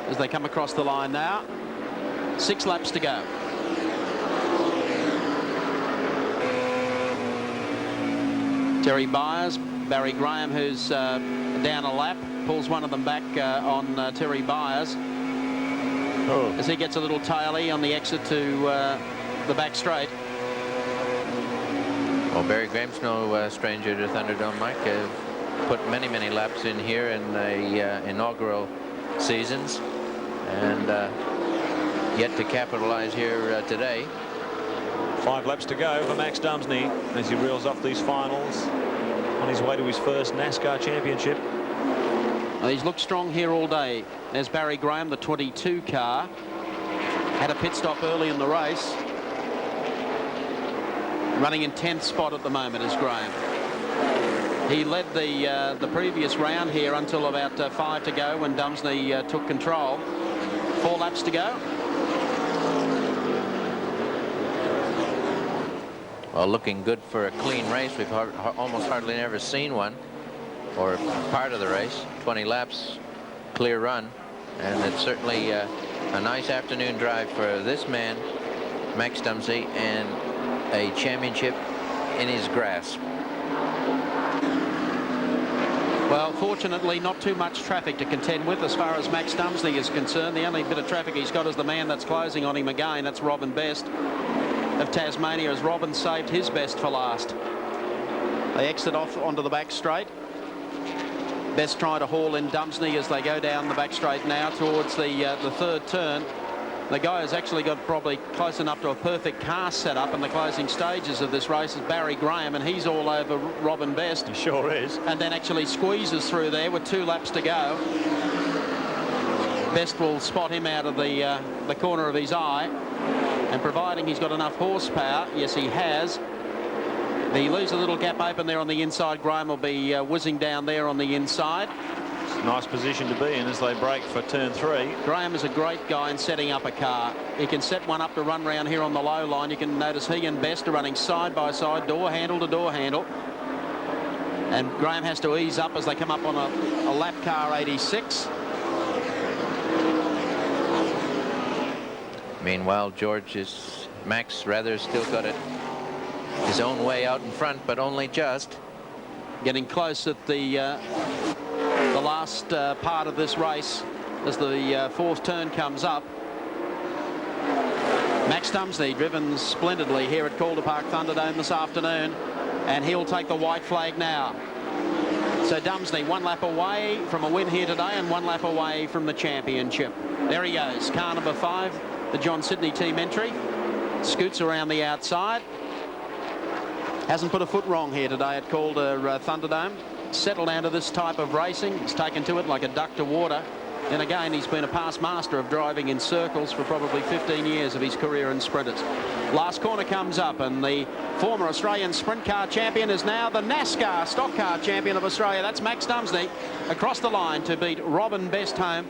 as they come across the line now. 6 laps to go. Terry Byers, Barry Graham, who's down a lap, pulls one of them back on Terry Byers as he gets a little taily on the exit to the back straight. Well, Barry Graham's no stranger to Thunderdome, Mike. Put many, many laps in here in the inaugural seasons, and yet to capitalize here today. 5 laps to go for Max Dumsney as he reels off these finals on his way to his first NASCAR championship. Well, he's looked strong here all day. There's Barry Graham, the 22 car. Had a pit stop early in the race. Running in 10th spot at the moment is Graham. He led the previous round here until about 5 to go when Dumsney took control. 4 laps to go. Well, looking good for a clean race. We've almost hardly never seen one, or part of the race. 20 laps, clear run, and it's certainly a nice afternoon drive for this man, Max Dumsney, and a championship in his grasp. Well, fortunately, not too much traffic to contend with as far as Max Dumsney is concerned. The only bit of traffic he's got is the man that's closing on him again. That's Robin Best of Tasmania, as Robin saved his best for last. They exit off onto the back straight. Best trying to haul in Dumsney as they go down the back straight now towards the third turn. The guy has actually got probably close enough to a perfect car set up in the closing stages of this race is Barry Graham, and he's all over Robin Best. He sure is. And then actually squeezes through there with 2 laps to go. Best will spot him out of the corner of his eye, and providing he's got enough horsepower, yes he has, he leaves a little gap open there on the inside. Graham will be whizzing down there on the inside. Nice position to be in as they break for turn 3. Graham is a great guy in setting up a car. He can set one up to run round here on the low line. You can notice he and Best are running side by side, door handle to door handle. And Graham has to ease up as they come up on a lap car 86. Meanwhile, Max rather still got it his own way out in front, but only just. Getting close at the last part of this race as the 4th turn comes up. Max Dumsney driven splendidly here at Calder Park Thunderdome this afternoon, and he'll take the white flag now. So Dumsney 1 lap away from a win here today and 1 lap away from the championship. There he goes, car number 5, the John Sidney team entry. Scoots around the outside. Hasn't put a foot wrong here today at Calder Thunderdome. Settled down to this type of racing. He's taken to it like a duck to water. And again, he's been a past master of driving in circles for probably 15 years of his career in sprinters. Last corner comes up, and the former Australian sprint car champion is now the NASCAR stock car champion of Australia. That's Max Dumsney across the line to beat Robin Best home.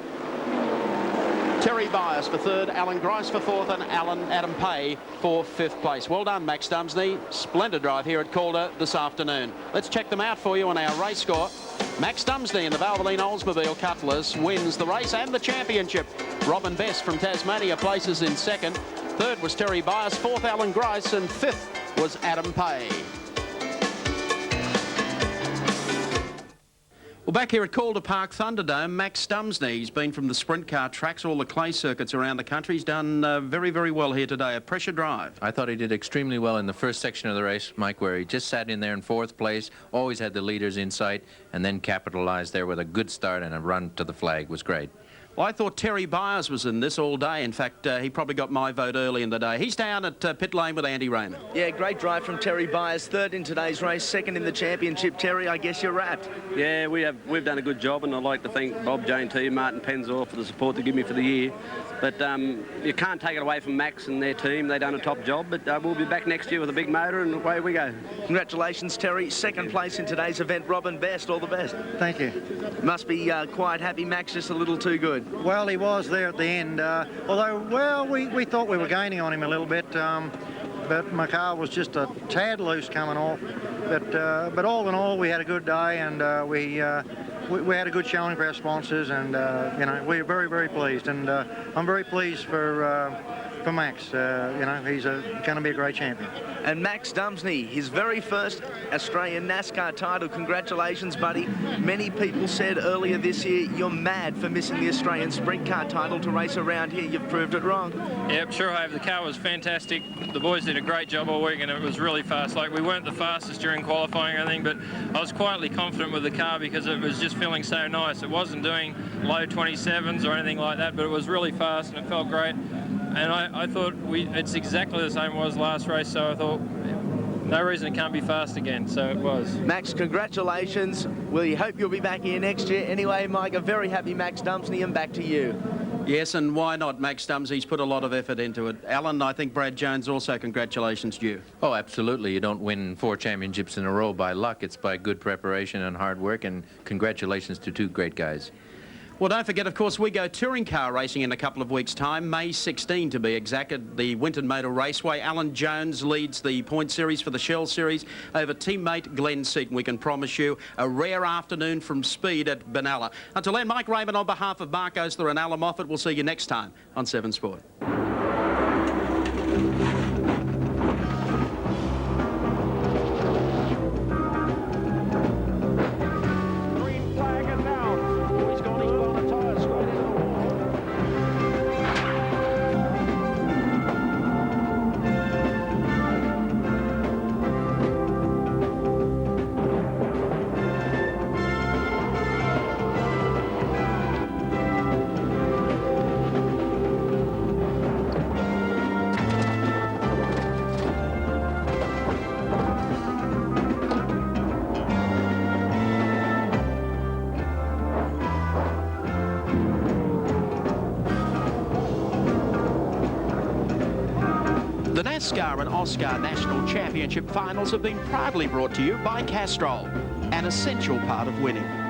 Terry Byers for 3rd, Alan Grice for 4th, and Adam Pay for 5th place. Well done, Max Dumsney. Splendid drive here at Calder this afternoon. Let's check them out for you on our race score. Max Dumsney in the Valvoline Oldsmobile Cutlass wins the race and the championship. Robin Best from Tasmania places in 2nd. 3rd was Terry Byers, 4th Alan Grice, and 5th was Adam Pay. Well, back here at Calder Park Thunderdome, Max Dumsney. He's been from the sprint car tracks, all the clay circuits around the country. He's done very, very well here today. A pressure drive. I thought he did extremely well in the first section of the race, Mike, where he just sat in there in 4th place, always had the leaders in sight, and then capitalized there with a good start and a run to the flag. Was great. Well, I thought Terry Byers was in this all day. In fact, he probably got my vote early in the day. He's down at pit lane with Andy Raymond. Yeah, great drive from Terry Byers. Third in today's race, second in the championship. Terry, I guess you're wrapped. Yeah, we've done a good job, and I'd like to thank Bob, J&T, Martin Penzor for the support they give me for the year. But you can't take it away from Max and their team. They've done a top job, but we'll be back next year with a big motor, and away we go. Congratulations, Terry. Second place in today's event. Robin, best. All the best. Thank you. Must be quite happy. Max just a little too good. Well, he was there at the end. Although, well, we thought we were gaining on him a little bit, but my car was just a tad loose coming off. But all in all, we had a good day, and we had a good showing for our sponsors, and you know, we're very, very pleased. And I'm very pleased for Max. You know, he's going to be a great champion. And Max Dumsney, his very first Australian NASCAR title. Congratulations, buddy. Many people said earlier this year, you're mad for missing the Australian sprint car title to race around here. You've proved it wrong. Yep, sure have. The car was fantastic. The boys did a great job all week, and it was really fast. Like, we weren't the fastest during qualifying or anything, but I was quietly confident with the car because it was just feeling so nice. It wasn't doing low 27s or anything like that, but it was really fast and it felt great. And I thought it's exactly the same as last race, so I thought no reason it can't be fast again, so it was. Max, congratulations. We hope you'll be back here next year. Anyway, Mike, a very happy Max Dumsney, and back to you. Yes, and why not? Max Dumsney's put a lot of effort into it. Alan, I think Brad Jones also congratulations to you. Oh, absolutely. You don't win 4 championships in a row by luck. It's by good preparation and hard work, and congratulations to 2 great guys. Well, don't forget, of course, we go touring car racing in a couple of weeks' time, May 16 to be exact, at the Winton Motor Raceway. Alan Jones leads the point series for the Shell Series over teammate Glenn Seaton. We can promise you a rare afternoon from speed at Benalla. Until then, Mike Raymond on behalf of Mark Osler and Alan Moffat, we'll see you next time on 7 Sport. The NASCAR and AUSCAR National Championship finals have been proudly brought to you by Castrol, an essential part of winning.